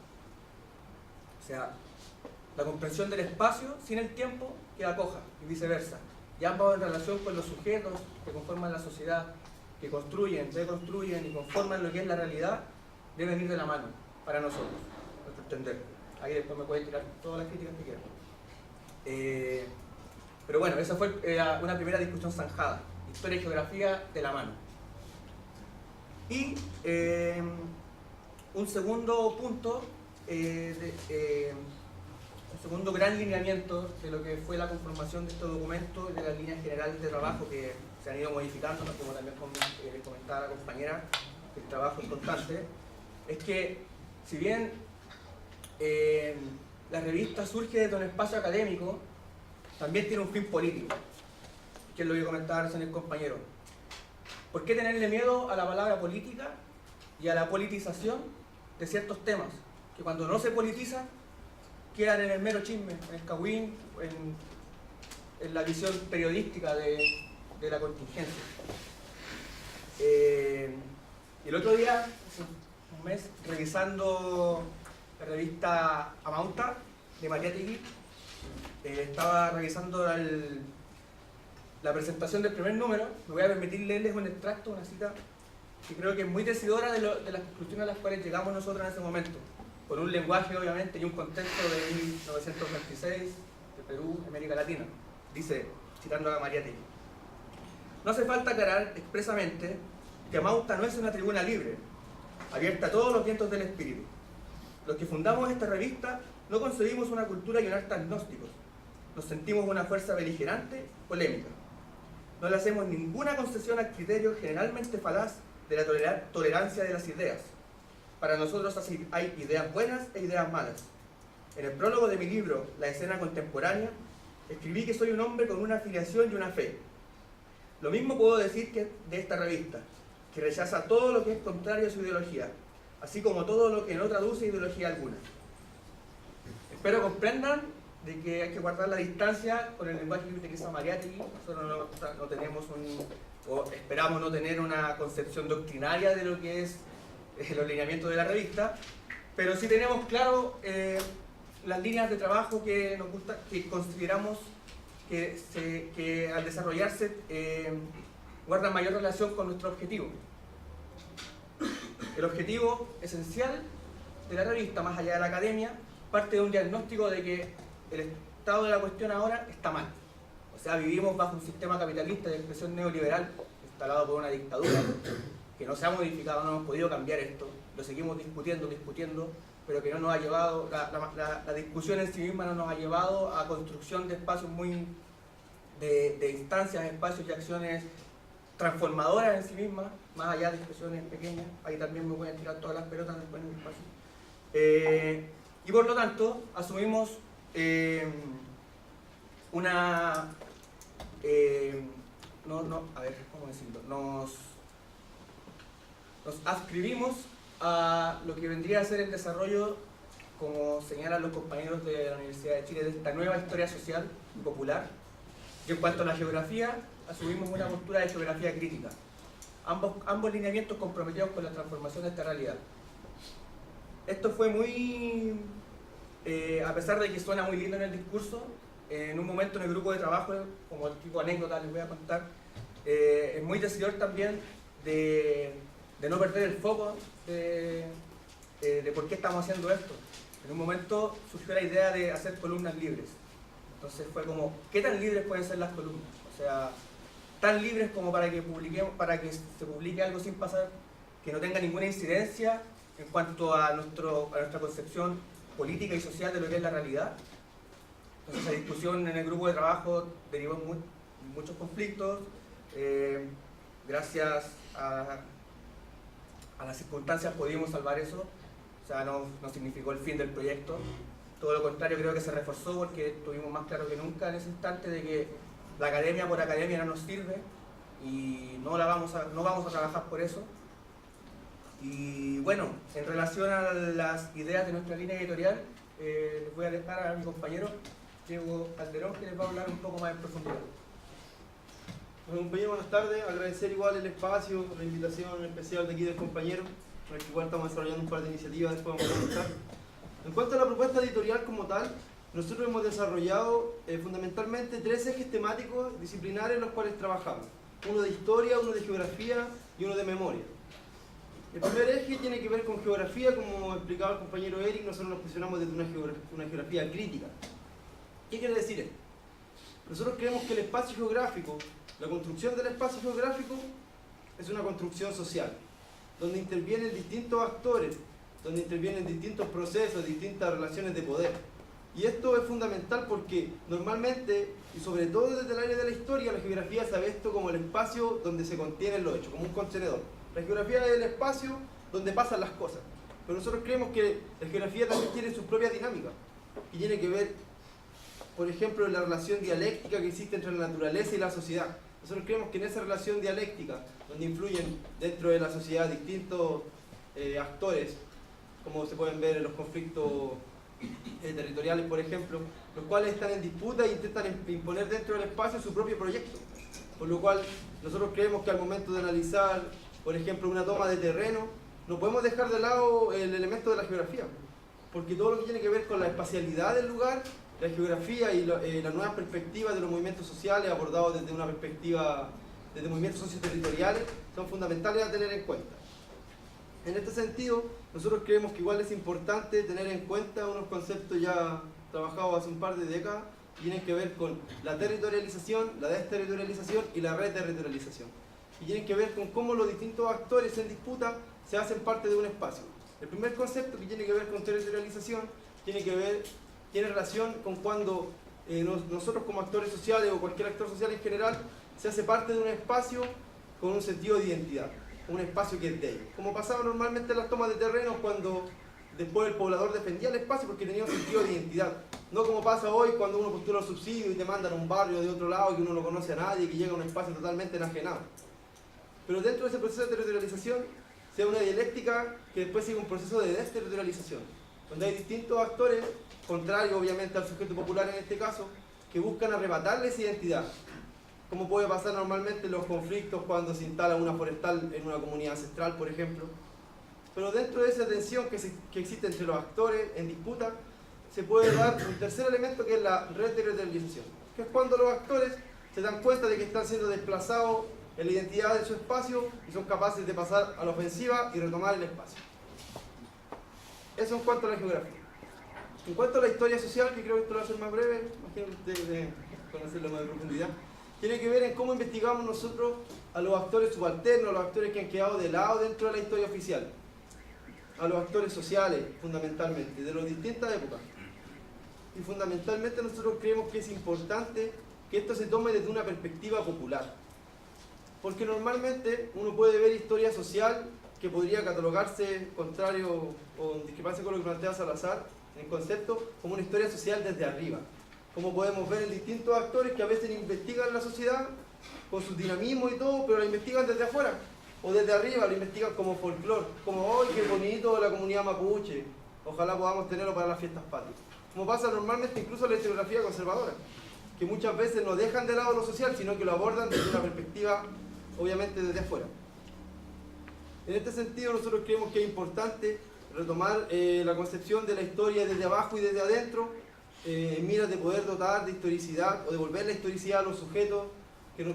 O sea, la comprensión del espacio sin el tiempo queda coja y viceversa. Y ambos en relación con los sujetos que conforman la sociedad, que construyen, deconstruyen y conforman lo que es la realidad, deben ir de la mano para nosotros, nuestro entender. Ahí después me pueden tirar todas las críticas que quieran. Pero bueno, esa fue una primera discusión zanjada. Historia y geografía de la mano. Y un segundo punto, un segundo gran lineamiento de lo que fue la conformación de este documento y de las líneas generales de trabajo que se han ido modificando, como también comentaba la compañera, que el trabajo es constante, es que si bien la revista surge desde un espacio académico, también tiene un fin político, que es lo que comentaba recién el compañero. ¿Por qué tenerle miedo a la palabra política y a la politización de ciertos temas que cuando no se politizan quedan en el mero chisme, en el cagüín, en la visión periodística de la contingencia? Y el otro día, hace un mes, revisando la revista Amauta de Mariátegui, estaba revisando la presentación del primer número. Me voy a permitir leerles un extracto, una cita que creo que es muy decidora de las conclusiones a las cuales llegamos nosotros en ese momento, con un lenguaje obviamente y un contexto de 1926, de Perú, América Latina. Dice, citando a Mariátegui: no hace falta aclarar expresamente que Amauta no es una tribuna libre, abierta a todos los vientos del espíritu. Los que fundamos esta revista no concebimos una cultura y un arte agnósticos. Nos sentimos una fuerza beligerante, polémica. No le hacemos ninguna concesión al criterio generalmente falaz de la tolerancia de las ideas. Para nosotros hay ideas buenas e ideas malas. En el prólogo de mi libro, La escena contemporánea, escribí que soy un hombre con una afiliación y una fe. Lo mismo puedo decir de esta revista, que rechaza todo lo que es contrario a su ideología, así como todo lo que no traduce ideología alguna. Espero comprendan de que hay que guardar la distancia con el lenguaje que utiliza Mariátegui. Nosotros no tenemos o esperamos no tener una concepción doctrinaria de lo que es los lineamientos de la revista, pero sí tenemos claro las líneas de trabajo que nos gusta, que consideramos que al desarrollarse guardan mayor relación con nuestro objetivo. El objetivo esencial de la revista, más allá de la academia, parte de un diagnóstico de que el estado de la cuestión ahora está mal. O sea, vivimos bajo un sistema capitalista de expresión neoliberal instalado por una dictadura que no se ha modificado, no hemos podido cambiar esto, lo seguimos discutiendo, pero que no nos ha llevado, la discusión en sí misma no nos ha llevado a construcción de espacios de instancias, espacios y acciones transformadoras en sí mismas, más allá de expresiones pequeñas. Ahí también me pueden tirar todas las pelotas después en el espacio. Y por lo tanto, asumimos nos adscribimos a lo que vendría a ser el desarrollo, como señalan los compañeros de la Universidad de Chile, de esta nueva historia social y popular. Y en cuanto a la geografía, asumimos una postura de geografía crítica. Ambos lineamientos comprometidos con la transformación de esta realidad. Esto fue muy, a pesar de que suena muy lindo en el discurso, en un momento en el grupo de trabajo, como el tipo de anécdota les voy a contar, es muy decidor también de no perder el foco de por qué estamos haciendo esto. En un momento surgió la idea de hacer columnas libres. Entonces fue como, ¿qué tan libres pueden ser las columnas? O sea, tan libres como para que se publique algo sin pasar, que no tenga ninguna incidencia en cuanto a nuestra concepción política y social de lo que es la realidad. Entonces esa discusión en el grupo de trabajo derivó en muchos conflictos. Gracias a las circunstancias pudimos salvar eso. O sea, no significó el fin del proyecto. Todo lo contrario, creo que se reforzó porque tuvimos más claro que nunca en ese instante de que la academia por academia no nos sirve y no vamos a trabajar por eso. Y bueno, en relación a las ideas de nuestra línea editorial, les voy a dejar a mi compañero Diego Calderón, que les va a hablar un poco más en profundidad. Bueno, compañero, buenas tardes. Agradecer igual el espacio, la invitación especial de aquí del compañero, con el que igual estamos desarrollando un par de iniciativas, después vamos a comentar. En cuanto a la propuesta editorial como tal, nosotros hemos desarrollado fundamentalmente 3 ejes temáticos disciplinares en los cuales trabajamos. Uno de historia, uno de geografía y uno de memoria. El primer eje tiene que ver con geografía, como explicaba el compañero Eric. Nosotros nos posicionamos desde una geografía crítica. ¿Qué quiere decir esto? Nosotros creemos que el espacio geográfico, la construcción del espacio geográfico, es una construcción social, donde intervienen distintos actores, donde intervienen distintos procesos, distintas relaciones de poder. Y esto es fundamental porque normalmente, y sobre todo desde el área de la historia, la geografía se ve esto como el espacio donde se contienen los hechos, como un contenedor. La geografía es el espacio donde pasan las cosas. Pero nosotros creemos que la geografía también tiene su propia dinámica, y tiene que ver, por ejemplo, en la relación dialéctica que existe entre la naturaleza y la sociedad. Nosotros creemos que en esa relación dialéctica, donde influyen dentro de la sociedad distintos actores, como se pueden ver en los conflictos territoriales, por ejemplo, los cuales están en disputa e intentan imponer dentro del espacio su propio proyecto. Por lo cual, nosotros creemos que al momento de analizar, por ejemplo, una toma de terreno, no podemos dejar de lado el elemento de la geografía, porque todo lo que tiene que ver con la espacialidad del lugar, la geografía y las nuevas perspectivas de los movimientos sociales abordados desde una perspectiva, desde movimientos socioterritoriales, son fundamentales a tener en cuenta. En este sentido, nosotros creemos que igual es importante tener en cuenta unos conceptos ya trabajados hace un par de décadas, que tienen que ver con la territorialización, la desterritorialización y la reterritorialización. Y tienen que ver con cómo los distintos actores en disputa se hacen parte de un espacio. El primer concepto que tiene que ver con territorialización tiene relación con cuando nosotros como actores sociales o cualquier actor social en general se hace parte de un espacio con un sentido de identidad, un espacio que es de ellos. Como pasaba normalmente en las tomas de terrenos cuando después el poblador defendía el espacio porque tenía un sentido de identidad. No como pasa hoy cuando uno postula un subsidio y te mandan a un barrio de otro lado que uno no conoce a nadie, que llega a un espacio totalmente enajenado. Pero dentro de ese proceso de territorialización se da una dialéctica que después sigue un proceso de desterritorialización. donde hay distintos actores, contrarios obviamente al sujeto popular en este caso, que buscan arrebatarle esa identidad, como puede pasar normalmente en los conflictos cuando se instala una forestal en una comunidad ancestral, por ejemplo. Pero dentro de esa tensión que existe entre los actores en disputa, se puede dar un tercer elemento, que es la reterritorialización, que es cuando los actores se dan cuenta de que están siendo desplazados en la identidad de su espacio y son capaces de pasar a la ofensiva y retomar el espacio. Eso en cuanto a la geografía. En cuanto a la historia social, que creo que esto lo va a ser más breve, imagino que ustedes deben conocerlo más de profundidad, tiene que ver en cómo investigamos nosotros a los actores subalternos, a los actores que han quedado de lado dentro de la historia oficial, a los actores sociales, fundamentalmente, de las distintas épocas. Y fundamentalmente nosotros creemos que es importante que esto se tome desde una perspectiva popular. Porque normalmente uno puede ver historia social que podría catalogarse contrario o en discrepancia con lo que plantea Salazar, en concepto, como una historia social desde arriba. Como podemos ver en distintos actores que a veces investigan la sociedad con su dinamismo y todo, pero la investigan desde afuera. O desde arriba, lo investigan como folclore, como ¡ay, qué bonito la comunidad mapuche! Ojalá podamos tenerlo para las fiestas patrias. Como pasa normalmente incluso en la historiografía conservadora, que muchas veces no dejan de lado lo social, sino que lo abordan desde una perspectiva, obviamente, desde afuera. En este sentido, nosotros creemos que es importante retomar la concepción de la historia desde abajo y desde adentro, en miras de poder dotar de historicidad o devolver la historicidad a los sujetos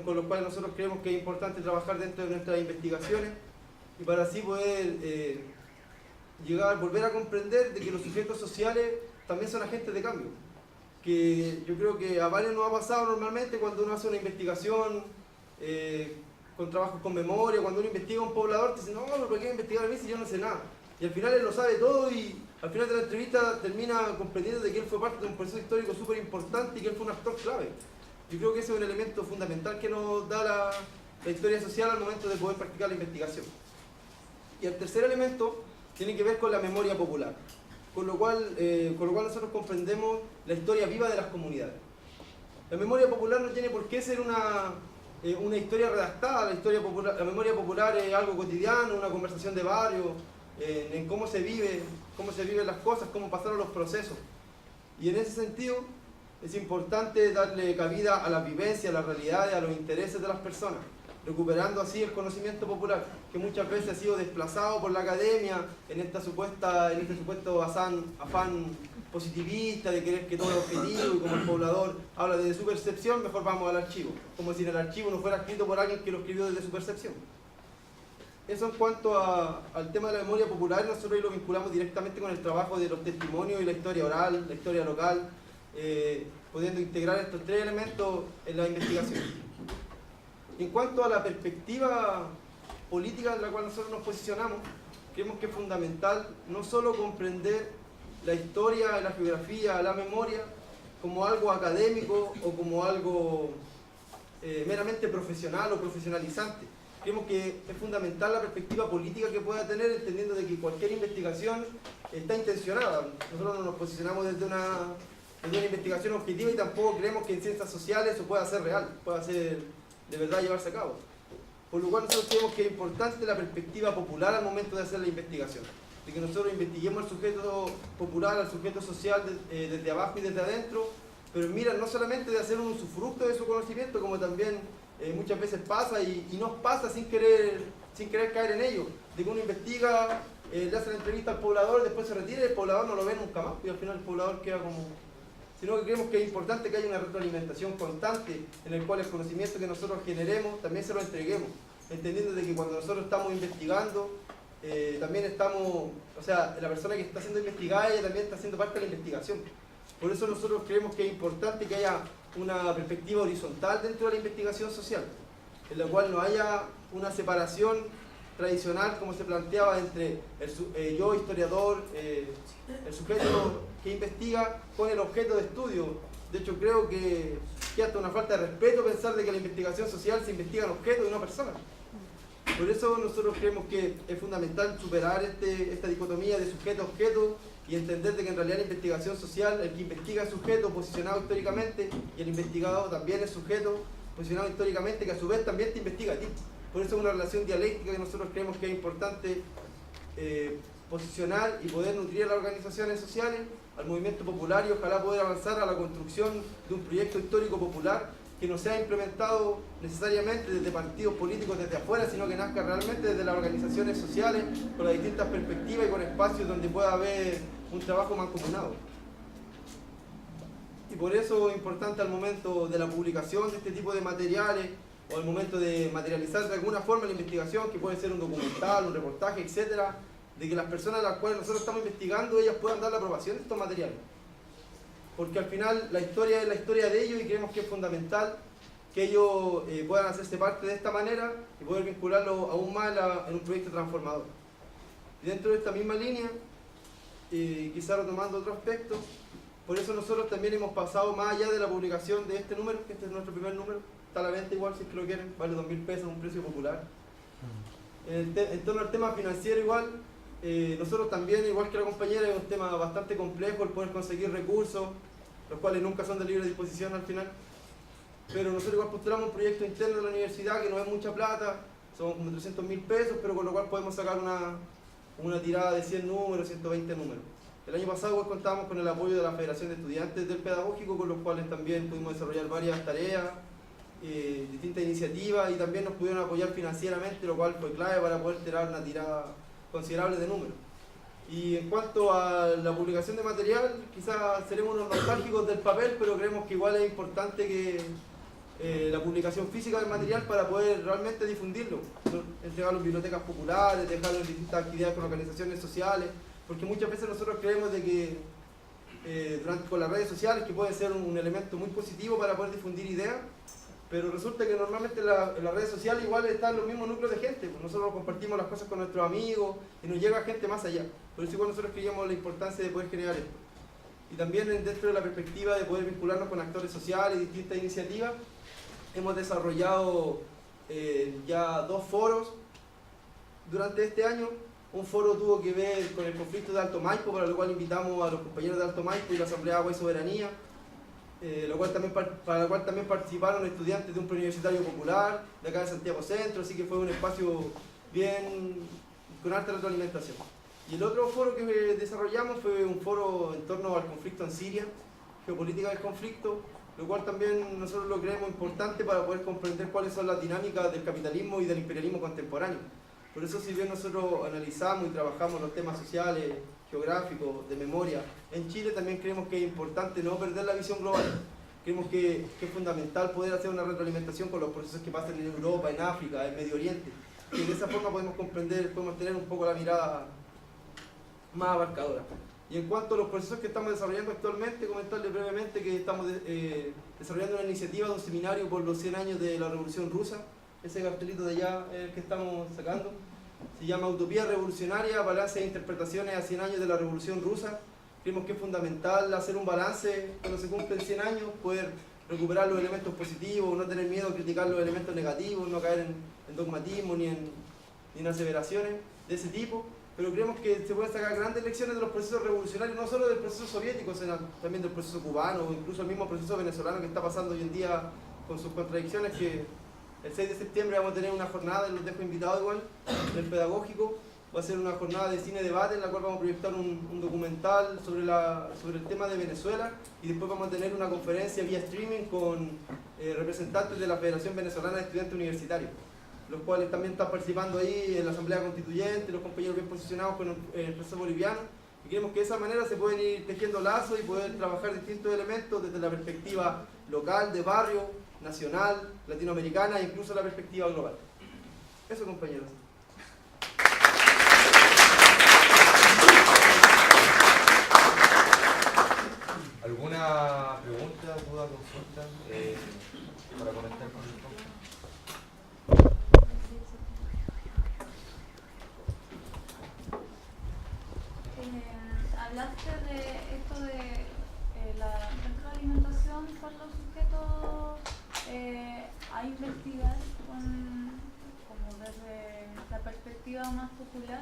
con los cuales nosotros creemos que es importante trabajar dentro de nuestras investigaciones, y para así poder volver a comprender de que los sujetos sociales también son agentes de cambio. Que yo creo que a varios nos ha pasado normalmente cuando uno hace una investigación con trabajos con memoria, cuando uno investiga a un poblador, te dice, no, pero ¿por qué investigar a mí si yo no sé nada? Y al final él lo sabe todo y al final de la entrevista termina comprendiendo de que él fue parte de un proceso histórico súper importante y que él fue un actor clave. Yo creo que ese es un elemento fundamental que nos da la historia social al momento de poder practicar la investigación. Y el tercer elemento tiene que ver con la memoria popular, con lo cual nosotros comprendemos la historia viva de las comunidades. La memoria popular no tiene por qué ser una historia redactada. La memoria popular es algo cotidiano, una conversación de barrio, en cómo se viven las cosas, cómo pasaron los procesos. Y en ese sentido es importante darle cabida a las vivencias, a las realidades, a los intereses de las personas, recuperando así el conocimiento popular, que muchas veces ha sido desplazado por la academia en este supuesto afán positivista de querer que todo es objetivo, y como el poblador habla desde su percepción, mejor vamos al archivo, como si en el archivo no fuera escrito por alguien que lo escribió desde su percepción. Eso en cuanto al tema de la memoria popular, nosotros ahí lo vinculamos directamente con el trabajo de los testimonios y la historia oral, la historia local, pudiendo integrar estos tres elementos en la investigación. En cuanto a la perspectiva política en la cual nosotros nos posicionamos, creemos que es fundamental no solo comprender la historia, la geografía, la memoria como algo académico o como algo meramente profesional o profesionalizante. Creemos que es fundamental la perspectiva política que pueda tener, entendiendo de que cualquier investigación está intencionada. Nosotros no nos posicionamos desde una investigación objetiva y tampoco creemos que en ciencias sociales eso pueda ser real, pueda ser de verdad llevarse a cabo. Por lo cual nosotros creemos que es importante la perspectiva popular al momento de hacer la investigación, de que nosotros investiguemos al sujeto popular, al sujeto social desde abajo y desde adentro, pero mira, no solamente de hacer un usufructo de su conocimiento, como también muchas veces pasa y nos pasa sin querer caer en ello, de que uno investiga, le hace la entrevista al poblador, después se retira y el poblador no lo ve nunca más, y al final el poblador queda como... Sino que creemos que es importante que haya una retroalimentación constante en el cual el conocimiento que nosotros generemos también se lo entreguemos, entendiendo de que cuando nosotros estamos investigando, también estamos, o sea, la persona que está siendo investigada, ella también está siendo parte de la investigación. Por eso nosotros creemos que es importante que haya una perspectiva horizontal dentro de la investigación social, en la cual no haya una separación tradicional como se planteaba entre yo, historiador, el sujeto que investiga con el objeto de estudio. De hecho, creo que hasta una falta de respeto pensar de que la investigación social se investiga en objetos y no personas. Por eso nosotros creemos que es fundamental superar esta dicotomía de sujeto-objeto y entender de que en realidad la investigación social, el que investiga es sujeto posicionado históricamente y el investigado también es sujeto posicionado históricamente, que a su vez también te investiga a ti. Por eso es una relación dialéctica que nosotros creemos que es importante posicionar y poder nutrir a las organizaciones sociales, al movimiento popular y ojalá poder avanzar a la construcción de un proyecto histórico popular que no sea implementado necesariamente desde partidos políticos desde afuera, sino que nazca realmente desde las organizaciones sociales, con las distintas perspectivas y con espacios donde pueda haber un trabajo mancomunado. Y por eso es importante al momento de la publicación de este tipo de materiales, o al momento de materializar de alguna forma la investigación, que puede ser un documental, un reportaje, etcétera, de que las personas a las cuales nosotros estamos investigando, ellas puedan dar la aprobación de estos materiales. Porque al final la historia es la historia de ellos y creemos que es fundamental que ellos puedan hacerse parte de esta manera y poder vincularlo aún más en un proyecto transformador. Y dentro de esta misma línea, quizá retomando otro aspecto, por eso nosotros también hemos pasado más allá de la publicación de este número, que este es nuestro primer número, está a la venta igual si es que lo quieren, vale 2.000 pesos, un precio popular. En torno al tema financiero igual, nosotros también, igual que la compañera, es un tema bastante complejo el poder conseguir recursos, los cuales nunca son de libre disposición al final. Pero nosotros igual postulamos un proyecto interno de la universidad que no es mucha plata, son como 300.000 pesos, pero con lo cual podemos sacar una tirada de 100 números, 120 números. El año pasado igual contábamos con el apoyo de la Federación de Estudiantes del Pedagógico, con los cuales también pudimos desarrollar varias tareas, distintas iniciativas, y también nos pudieron apoyar financieramente, lo cual fue clave para poder tirar una tirada considerable de números. Y en cuanto a la publicación de material, quizás seremos unos nostálgicos del papel, pero creemos que igual es importante que la publicación física del material para poder realmente difundirlo, entregarlo en bibliotecas populares, dejarlo en distintas actividades con organizaciones sociales, porque muchas veces nosotros creemos de que con las redes sociales, que puede ser un elemento muy positivo para poder difundir ideas, pero resulta que normalmente en las redes sociales igual están los mismos núcleos de gente, pues nosotros compartimos las cosas con nuestros amigos y nos llega gente más allá. Por eso igual nosotros creíamos la importancia de poder generar esto. Y también dentro de la perspectiva de poder vincularnos con actores sociales y distintas iniciativas, hemos desarrollado ya 2 foros durante este año. Un foro tuvo que ver con el conflicto de Alto Maipo, para lo cual invitamos a los compañeros de Alto Maipo y la Asamblea de Agua y Soberanía, para lo cual también participaron estudiantes de un preuniversitario popular de acá de Santiago Centro, así que fue un espacio bien con alta retroalimentación. Y el otro foro que desarrollamos fue un foro en torno al conflicto en Siria, geopolítica del conflicto, lo cual también nosotros lo creemos importante para poder comprender cuáles son las dinámicas del capitalismo y del imperialismo contemporáneo. Por eso, si bien nosotros analizamos y trabajamos los temas sociales, geográficos, de memoria, en Chile también creemos que es importante no perder la visión global. Creemos que es fundamental poder hacer una retroalimentación con los procesos que pasan en Europa, en África, en Medio Oriente, y de esa forma podemos comprender, podemos tener un poco la mirada más abarcadora. Y en cuanto a los procesos que estamos desarrollando actualmente, comentarles brevemente que estamos desarrollando una iniciativa de un seminario por los 100 años de la Revolución Rusa. Ese cartelito de allá es el que estamos sacando. Se llama Utopía Revolucionaria, balance e interpretaciones a 100 años de la Revolución Rusa. Creemos que es fundamental hacer un balance cuando se cumplen 100 años, poder recuperar los elementos positivos, no tener miedo a criticar los elementos negativos, no caer en dogmatismo ni en aseveraciones de ese tipo. Pero creemos que se pueden sacar grandes lecciones de los procesos revolucionarios, no solo del proceso soviético, sino también del proceso cubano o incluso el mismo proceso venezolano que está pasando hoy en día con sus contradicciones, que el 6 de septiembre vamos a tener una jornada, y los dejo invitados igual, del pedagógico. Va a ser una jornada de cine-debate en la cual vamos a proyectar un documental sobre el tema de Venezuela, y después vamos a tener una conferencia vía streaming con representantes de la Federación Venezolana de Estudiantes Universitarios, los cuales también están participando ahí en la Asamblea Constituyente, los compañeros bien posicionados con el proceso boliviano, y creemos que de esa manera se pueden ir tejiendo lazos y poder trabajar distintos elementos desde la perspectiva local, de barrio, nacional, latinoamericana e incluso la perspectiva global. Eso, compañeros. ¿Alguna pregunta, duda, consulta para conectar con el podcast? Hablaste de esto de la retroalimentación con los sujetos a investigar como desde la perspectiva más popular.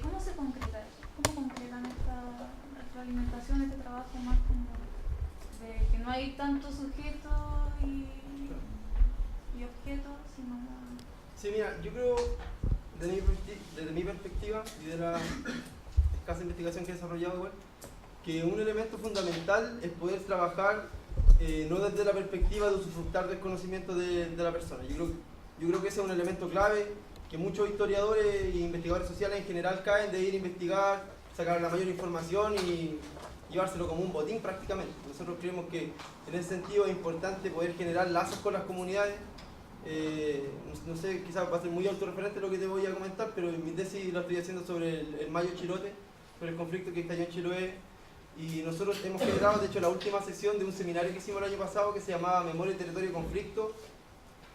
¿Cómo se concreta eso? ¿Cómo concretan esta retroalimentación, este trabajo más como de que no hay tanto sujeto y objeto, sino... Sí, mira, yo creo, desde mi perspectiva y de la escasa investigación que he desarrollado igual, que un elemento fundamental es poder trabajar no desde la perspectiva de usufructar del conocimiento de la persona. Yo creo que ese es un elemento clave que muchos historiadores e investigadores sociales en general caen de ir a investigar, sacar la mayor información y llevárselo como un botín prácticamente. Nosotros creemos que en ese sentido es importante poder generar lazos con las comunidades. No sé, quizás va a ser muy autorreferente lo que te voy a comentar, pero en mi tesis lo estoy haciendo sobre el Mayo Chilote, sobre el conflicto que estalló en Chiloé. Y nosotros hemos generado, de hecho, la última sesión de un seminario que hicimos el año pasado que se llamaba Memoria, Territorio y Conflicto.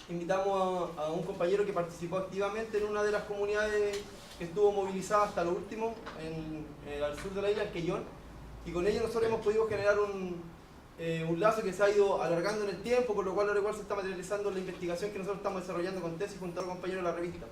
Invitamos a un compañero que participó activamente en una de las comunidades que estuvo movilizada hasta lo último, al sur de la isla, en Quellón. Y con ella nosotros hemos podido generar un lazo que se ha ido alargando en el tiempo, por lo cual ahora igual se está materializando la investigación que nosotros estamos desarrollando con tesis junto a los compañeros de la revista.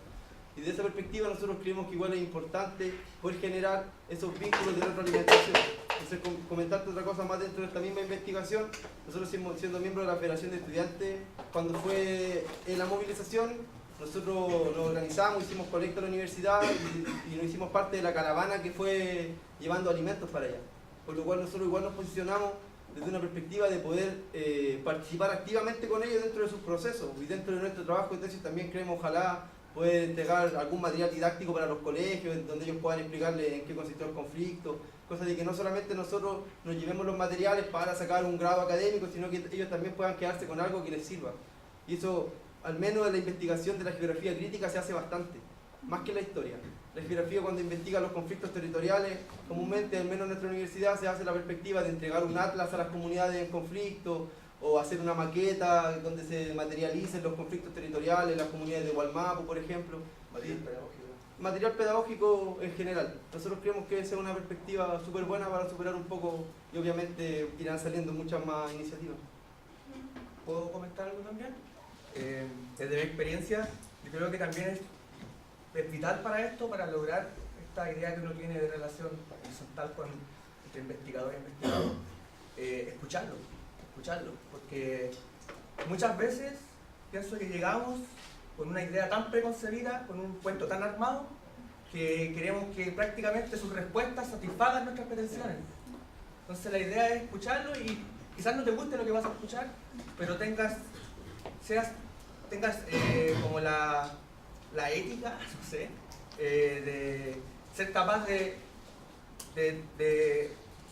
Y desde esa perspectiva nosotros creemos que igual es importante poder generar esos vínculos de retroalimentación. Entonces, comentarte otra cosa más dentro de esta misma investigación, nosotros siendo miembros de la Federación de Estudiantes, cuando fue la movilización, nosotros nos organizamos, hicimos colecta a la universidad y nos hicimos parte de la caravana que fue llevando alimentos para allá. Por lo cual nosotros igual nos posicionamos desde una perspectiva de poder participar activamente con ellos dentro de sus procesos. Y dentro de nuestro trabajo de tesis también creemos ojalá poder entregar algún material didáctico para los colegios, donde ellos puedan explicarles en qué consistió el conflicto, cosa de que no solamente nosotros nos llevemos los materiales para sacar un grado académico, sino que ellos también puedan quedarse con algo que les sirva. Y eso, al menos en la investigación de la geografía crítica, se hace bastante, más que en la historia. La geografía, cuando investiga los conflictos territoriales, comúnmente, al menos en nuestra universidad, se hace la perspectiva de entregar un atlas a las comunidades en conflicto, o hacer una maqueta donde se materialicen los conflictos territoriales, las comunidades de Hualmapu, por ejemplo. Material pedagógico en general. Nosotros creemos que esa es una perspectiva súper buena para superar un poco, y obviamente irán saliendo muchas más iniciativas. ¿Puedo comentar algo también? Desde mi experiencia, yo creo que también es vital para esto, para lograr esta idea que uno tiene de relación horizontal entre investigador e investigado, escucharlo, porque muchas veces pienso que llegamos con una idea tan preconcebida, con un cuento tan armado, que queremos que prácticamente sus respuestas satisfagan nuestras pretensiones. Entonces la idea es escucharlo y quizás no te guste lo que vas a escuchar, pero tengas como la ética, no sé, de ser capaz de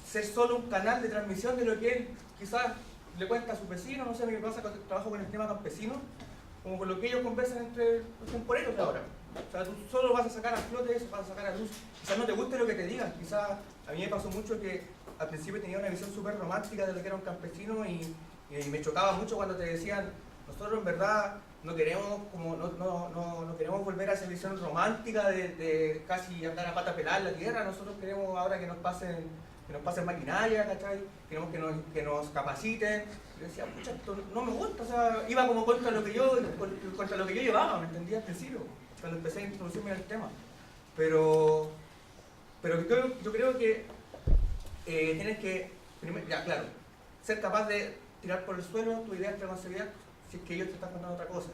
ser solo un canal de transmisión de lo que él quizás le cuenta a sus vecinos. No sé, a mí me pasa cuando trabajo con el tema campesino, como con lo que ellos conversan entre los temporeros de ahora. O sea, tú solo vas a sacar a flote eso, vas a sacar a luz. Quizás no te guste lo que te digan, quizás a mí me pasó mucho que al principio tenía una visión súper romántica de lo que era un campesino y me chocaba mucho cuando te decían, nosotros en verdad no queremos queremos volver a esa visión romántica de casi andar a pata pelada en la tierra. Nosotros queremos ahora que nos pasen maquinaria, ¿cachai? Queremos que nos capaciten. Yo decía, pucha, esto no me gusta, o sea, iba como contra lo que yo llevaba, ¿me entendía? Al principio, cuando empecé a introducirme en el tema. Pero yo creo que tienes que, ya claro, ser capaz de tirar por el suelo tu idea preconcebida si es que ellos te están contando otra cosa,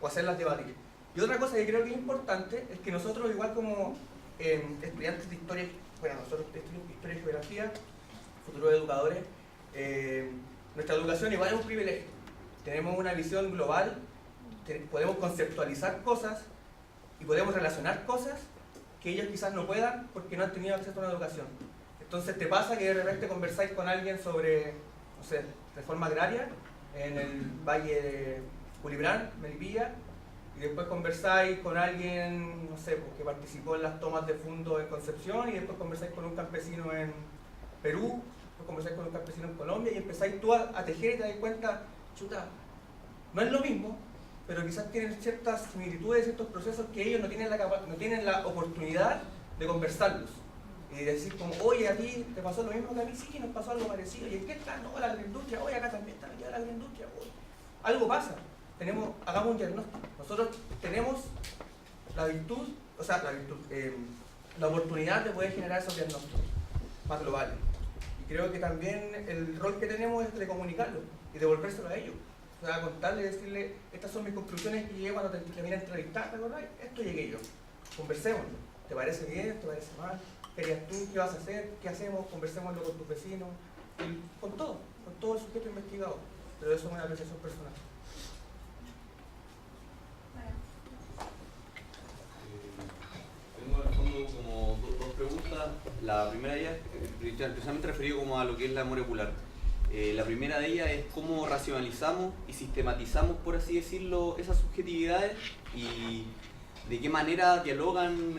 o hacerlas debatir. Y otra cosa que creo que es importante es que nosotros, igual como estudiantes de historia, bueno, nosotros estudiamos historia y geografía, futuros educadores, nuestra educación igual es un privilegio. Tenemos una visión global, podemos conceptualizar cosas y podemos relacionar cosas que ellos quizás no puedan porque no han tenido acceso a una educación. Entonces te pasa que de repente conversáis con alguien sobre, no sé, reforma agraria en el Valle de Culibrán, Melipilla, y después conversáis con alguien, no sé, que participó en las tomas de fondo en Concepción, y después conversáis con un campesino en Perú, después conversáis con un campesino en Colombia, y empezáis tú a tejer y te das cuenta, chuta, no es lo mismo, pero quizás tienen ciertas similitudes, ciertos procesos que ellos no tienen la oportunidad de conversarlos. Y decir como, oye, a ti te pasó lo mismo que a mí, sí, nos pasó algo parecido, y en qué está, no, la agroindustria, oye, acá también está la agroindustria, oye. Algo pasa, hagamos un diagnóstico. Nosotros tenemos la virtud, la oportunidad de poder generar esos diagnósticos más globales. Y creo que también el rol que tenemos es de comunicarlo y devolvérselo a ellos. O sea, contarle y decirle, estas son mis conclusiones que llegué cuando te vine a entrevistar, ¿te acordás? Esto llegué yo. conversemos. ¿Te parece bien? ¿Te parece mal? ¿Qué harías tú? ¿Qué vas a hacer? ¿Qué hacemos? Conversémoslo con tus vecinos, y con todo el sujeto investigado. Pero eso es una apreciación personal. Tengo en el fondo como dos preguntas. La primera de ellas, precisamente referido como a lo que es la memoria ocular. La primera de ellas es cómo racionalizamos y sistematizamos, por así decirlo, esas subjetividades y de qué manera dialogan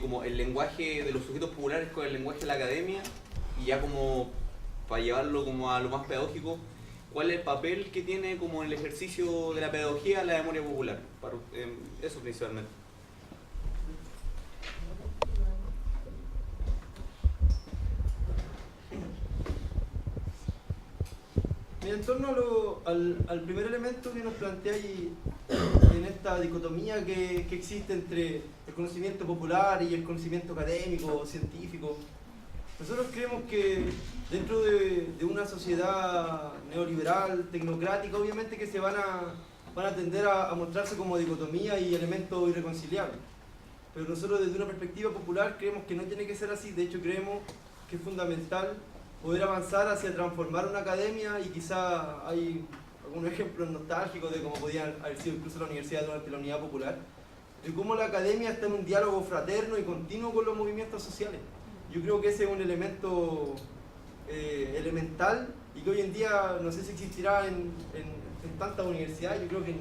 como el lenguaje de los sujetos populares con el lenguaje de la academia, y ya como para llevarlo como a lo más pedagógico, cuál es el papel que tiene como en el ejercicio de la pedagogía la memoria popular. Eso principalmente. En torno al primer elemento que nos planteáis en esta dicotomía que existe entre el conocimiento popular y el conocimiento académico, científico, nosotros creemos que dentro de una sociedad neoliberal, tecnocrática, obviamente que se van a tender a mostrarse como dicotomía y elementos irreconciliables. Pero nosotros desde una perspectiva popular creemos que no tiene que ser así. De hecho, creemos que es fundamental poder avanzar hacia transformar una academia, y quizá hay algunos ejemplos nostálgicos de cómo podía haber sido incluso la universidad durante la Unidad Popular, de cómo la academia está en un diálogo fraterno y continuo con los movimientos sociales. Yo creo que ese es un elemento elemental, y que hoy en día no sé si existirá en tantas universidades. Yo creo que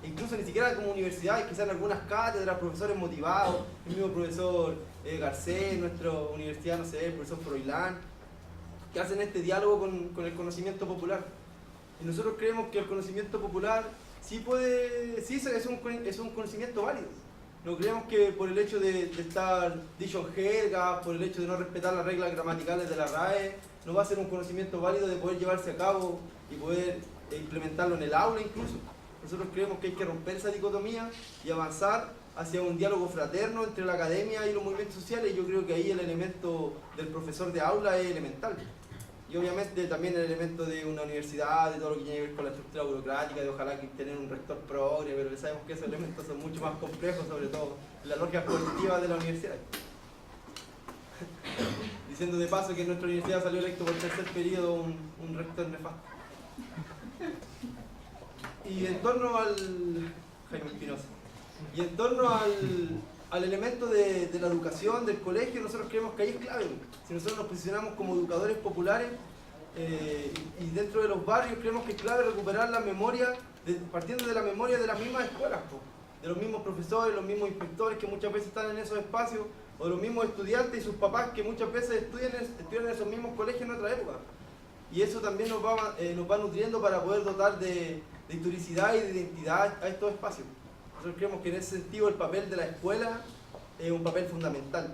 incluso ni siquiera como universidades, quizás en algunas cátedras, profesores motivados, el mismo profesor Garcés, nuestra universidad, no sé, el profesor Froilán, que hacen este diálogo con el conocimiento popular. Y nosotros creemos que el conocimiento popular sí es un conocimiento válido. No creemos que por el hecho de estar dicho en jerga, por el hecho de no respetar las reglas gramaticales de la RAE, no va a ser un conocimiento válido de poder llevarse a cabo y poder implementarlo en el aula incluso. Nosotros creemos que hay que romper esa dicotomía y avanzar hacia un diálogo fraterno entre la academia y los movimientos sociales. Y yo creo que ahí el elemento del profesor de aula es elemental. Y obviamente también el elemento de una universidad, de todo lo que tiene que ver con la estructura burocrática, de ojalá que tener un rector progre, pero sabemos que esos elementos son mucho más complejos, sobre todo en la lógica positiva de la universidad. Diciendo de paso que en nuestra universidad salió electo por tercer periodo un rector nefasto. Y en torno al Jaime Espinosa, y en torno al elemento de la educación, del colegio, nosotros creemos que ahí es clave. Si nosotros nos posicionamos como educadores populares y dentro de los barrios, creemos que es clave recuperar la memoria, partiendo de la memoria de las mismas escuelas, de los mismos profesores, los mismos inspectores que muchas veces están en esos espacios, o de los mismos estudiantes y sus papás que muchas veces estudian en esos mismos colegios en otra época. Y eso también nos va nutriendo para poder dotar de historicidad y de identidad a estos espacios. Nosotros creemos que en ese sentido el papel de la escuela es un papel fundamental.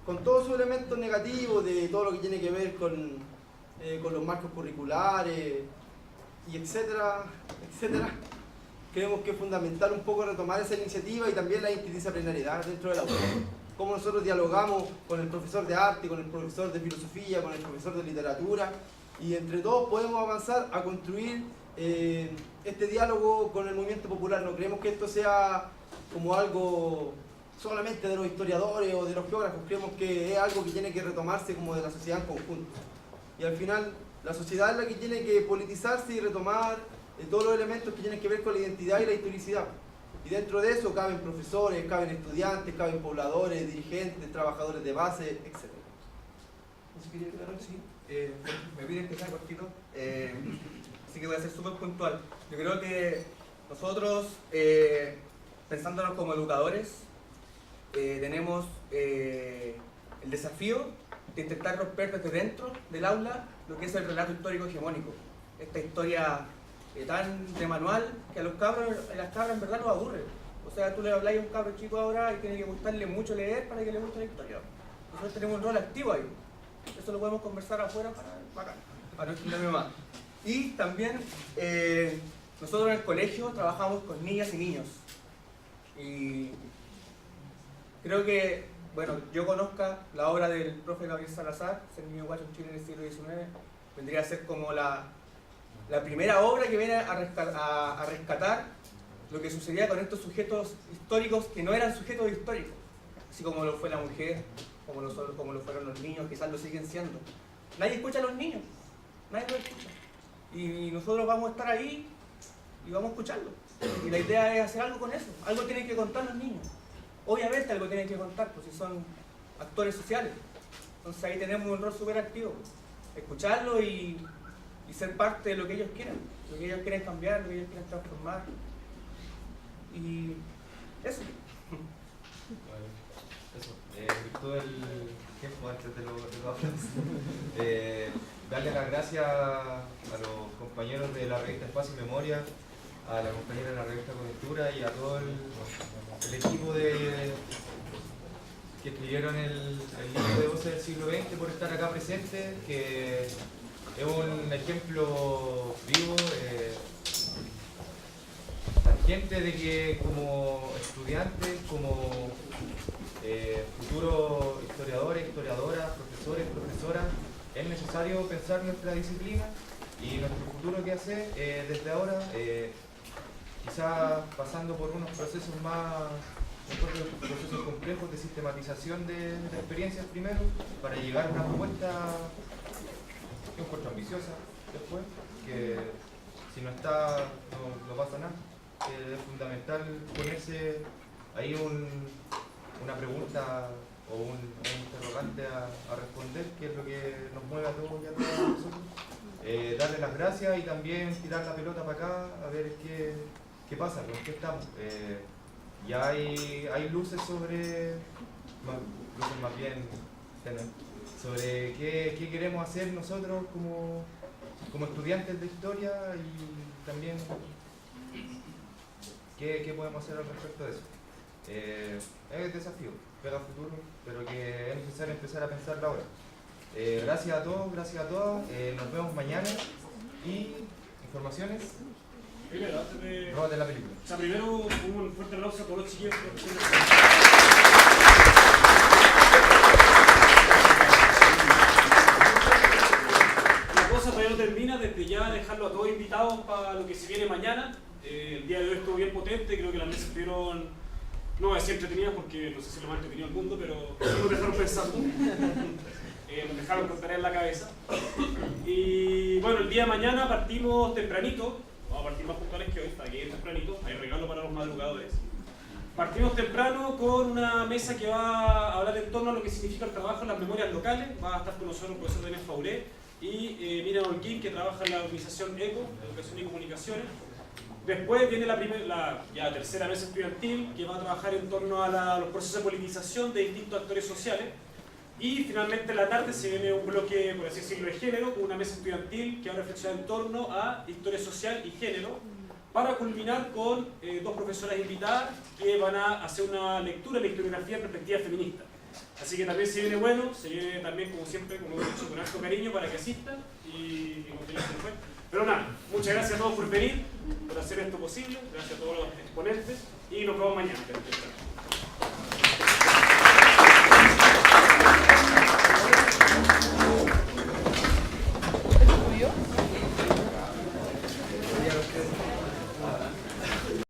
Con todos sus elementos negativos, de todo lo que tiene que ver con los marcos curriculares, y etcétera, creemos que es fundamental un poco retomar esa iniciativa y también la interdisciplinariedad dentro de la aula. Cómo nosotros dialogamos con el profesor de arte, con el profesor de filosofía, con el profesor de literatura, y entre todos podemos avanzar a construir este diálogo con el movimiento popular. No creemos que esto sea como algo solamente de los historiadores o de los geógrafos, creemos que es algo que tiene que retomarse como de la sociedad en conjunto. Y al final la sociedad es la que tiene que politizarse y retomar todos los elementos que tienen que ver con la identidad y la historicidad. Y dentro de eso caben profesores, caben estudiantes, caben pobladores, dirigentes, trabajadores de base, etc. ¿No se quería aclarar? Sí. Me piden que sea cortito, así que voy a ser súper puntual. Yo creo que nosotros, pensándonos como educadores, tenemos el desafío de intentar romper desde dentro del aula lo que es el relato histórico hegemónico. Esta historia tan de manual que a los cabros, a las cabras en verdad los aburre. O sea, tú le hablas a un cabro chico ahora y tiene que gustarle mucho leer para que le guste la historia. Nosotros tenemos un rol activo ahí. Eso lo podemos conversar afuera para no extenderme más. Y también nosotros en el colegio trabajamos con niñas y niños. Y creo que, bueno, yo conozca la obra del profe Gabriel Salazar, El niño guacho en Chile en el siglo XIX, vendría a ser como la primera obra que viene a rescatar lo que sucedía con estos sujetos históricos que no eran sujetos históricos, así como lo fue la mujer, como lo fueron los niños, quizás lo siguen siendo. Nadie escucha a los niños, nadie los escucha. Y nosotros vamos a estar ahí y vamos a escucharlo. Y la idea es hacer algo con eso. Algo tienen que contar los niños. Obviamente algo tienen que contar, pues si son actores sociales. Entonces ahí tenemos un rol súper activo. Escucharlo y ser parte de lo que ellos quieran. Lo que ellos quieren cambiar, lo que ellos quieren transformar. Y eso. Todo el tiempo antes de los aplausos. Darle las gracias a los compañeros de la revista Espacio y Memoria, a la compañera de la revista Coyuntura y a todo el equipo que escribieron el libro de Voces del Siglo XX por estar acá presentes, que es un ejemplo vivo, tangente de que como estudiantes, como futuros historiadores, historiadoras, profesores, profesoras, es necesario pensar nuestra disciplina y nuestro futuro que hacer desde ahora, quizás pasando por unos procesos procesos complejos de sistematización de experiencias primero, para llegar a una propuesta que encuentro ambiciosa después, que si no está, no pasa nada. Es fundamental ponerse ahí una pregunta o un interrogante a responder, que es lo que nos mueve a todos y a todas nosotros. Darle las gracias y también tirar la pelota para acá a ver qué pasa, con qué estamos. Ya hay luces sobre qué queremos hacer nosotros como estudiantes de historia y también qué podemos hacer al respecto de eso. Es desafío, pega futuro, pero que es necesario empezar a pensarlo ahora. Gracias a todos, gracias a todas, nos vemos mañana y informaciones. Primero, antes de... No, de la película. O sea, primero un fuerte aplauso a todos los chiquillos. La cosa todavía no termina, desde ya dejarlo a todos invitados para lo que se viene mañana. El día de hoy estuvo bien potente, creo que las mesas estuvieron, no voy a decir entretenidas porque no sé si es lo más entretenido del mundo, pero nos dejaron pensando. Nos dejaron con tarea en la cabeza. Y bueno, el día de mañana partimos tempranito. Vamos a partir más puntuales que hoy, para que llegue tempranito. Hay regalo para los madrugadores. Partimos temprano con una mesa que va a hablar en torno a lo que significa el trabajo en las memorias locales. Va a estar con nosotros el profesor Daniel Fauré y Miriam Holguín, que trabaja en la organización ECO, Educación y Comunicaciones. Después viene la tercera mesa estudiantil, que va a trabajar en torno a los procesos de politización de distintos actores sociales. Y finalmente en la tarde se viene un bloque, por así decirlo, de género, con una mesa estudiantil que va a reflexionar en torno a historia social y género, para culminar con dos profesoras invitadas que van a hacer una lectura de la historiografía en perspectiva feminista. Así que también se viene bueno, se viene también, como siempre, como he dicho, con harto cariño para que asistan y continúen después. Pero nada, muchas gracias a todos por venir, por hacer esto posible, gracias a todos los exponentes y nos vemos mañana.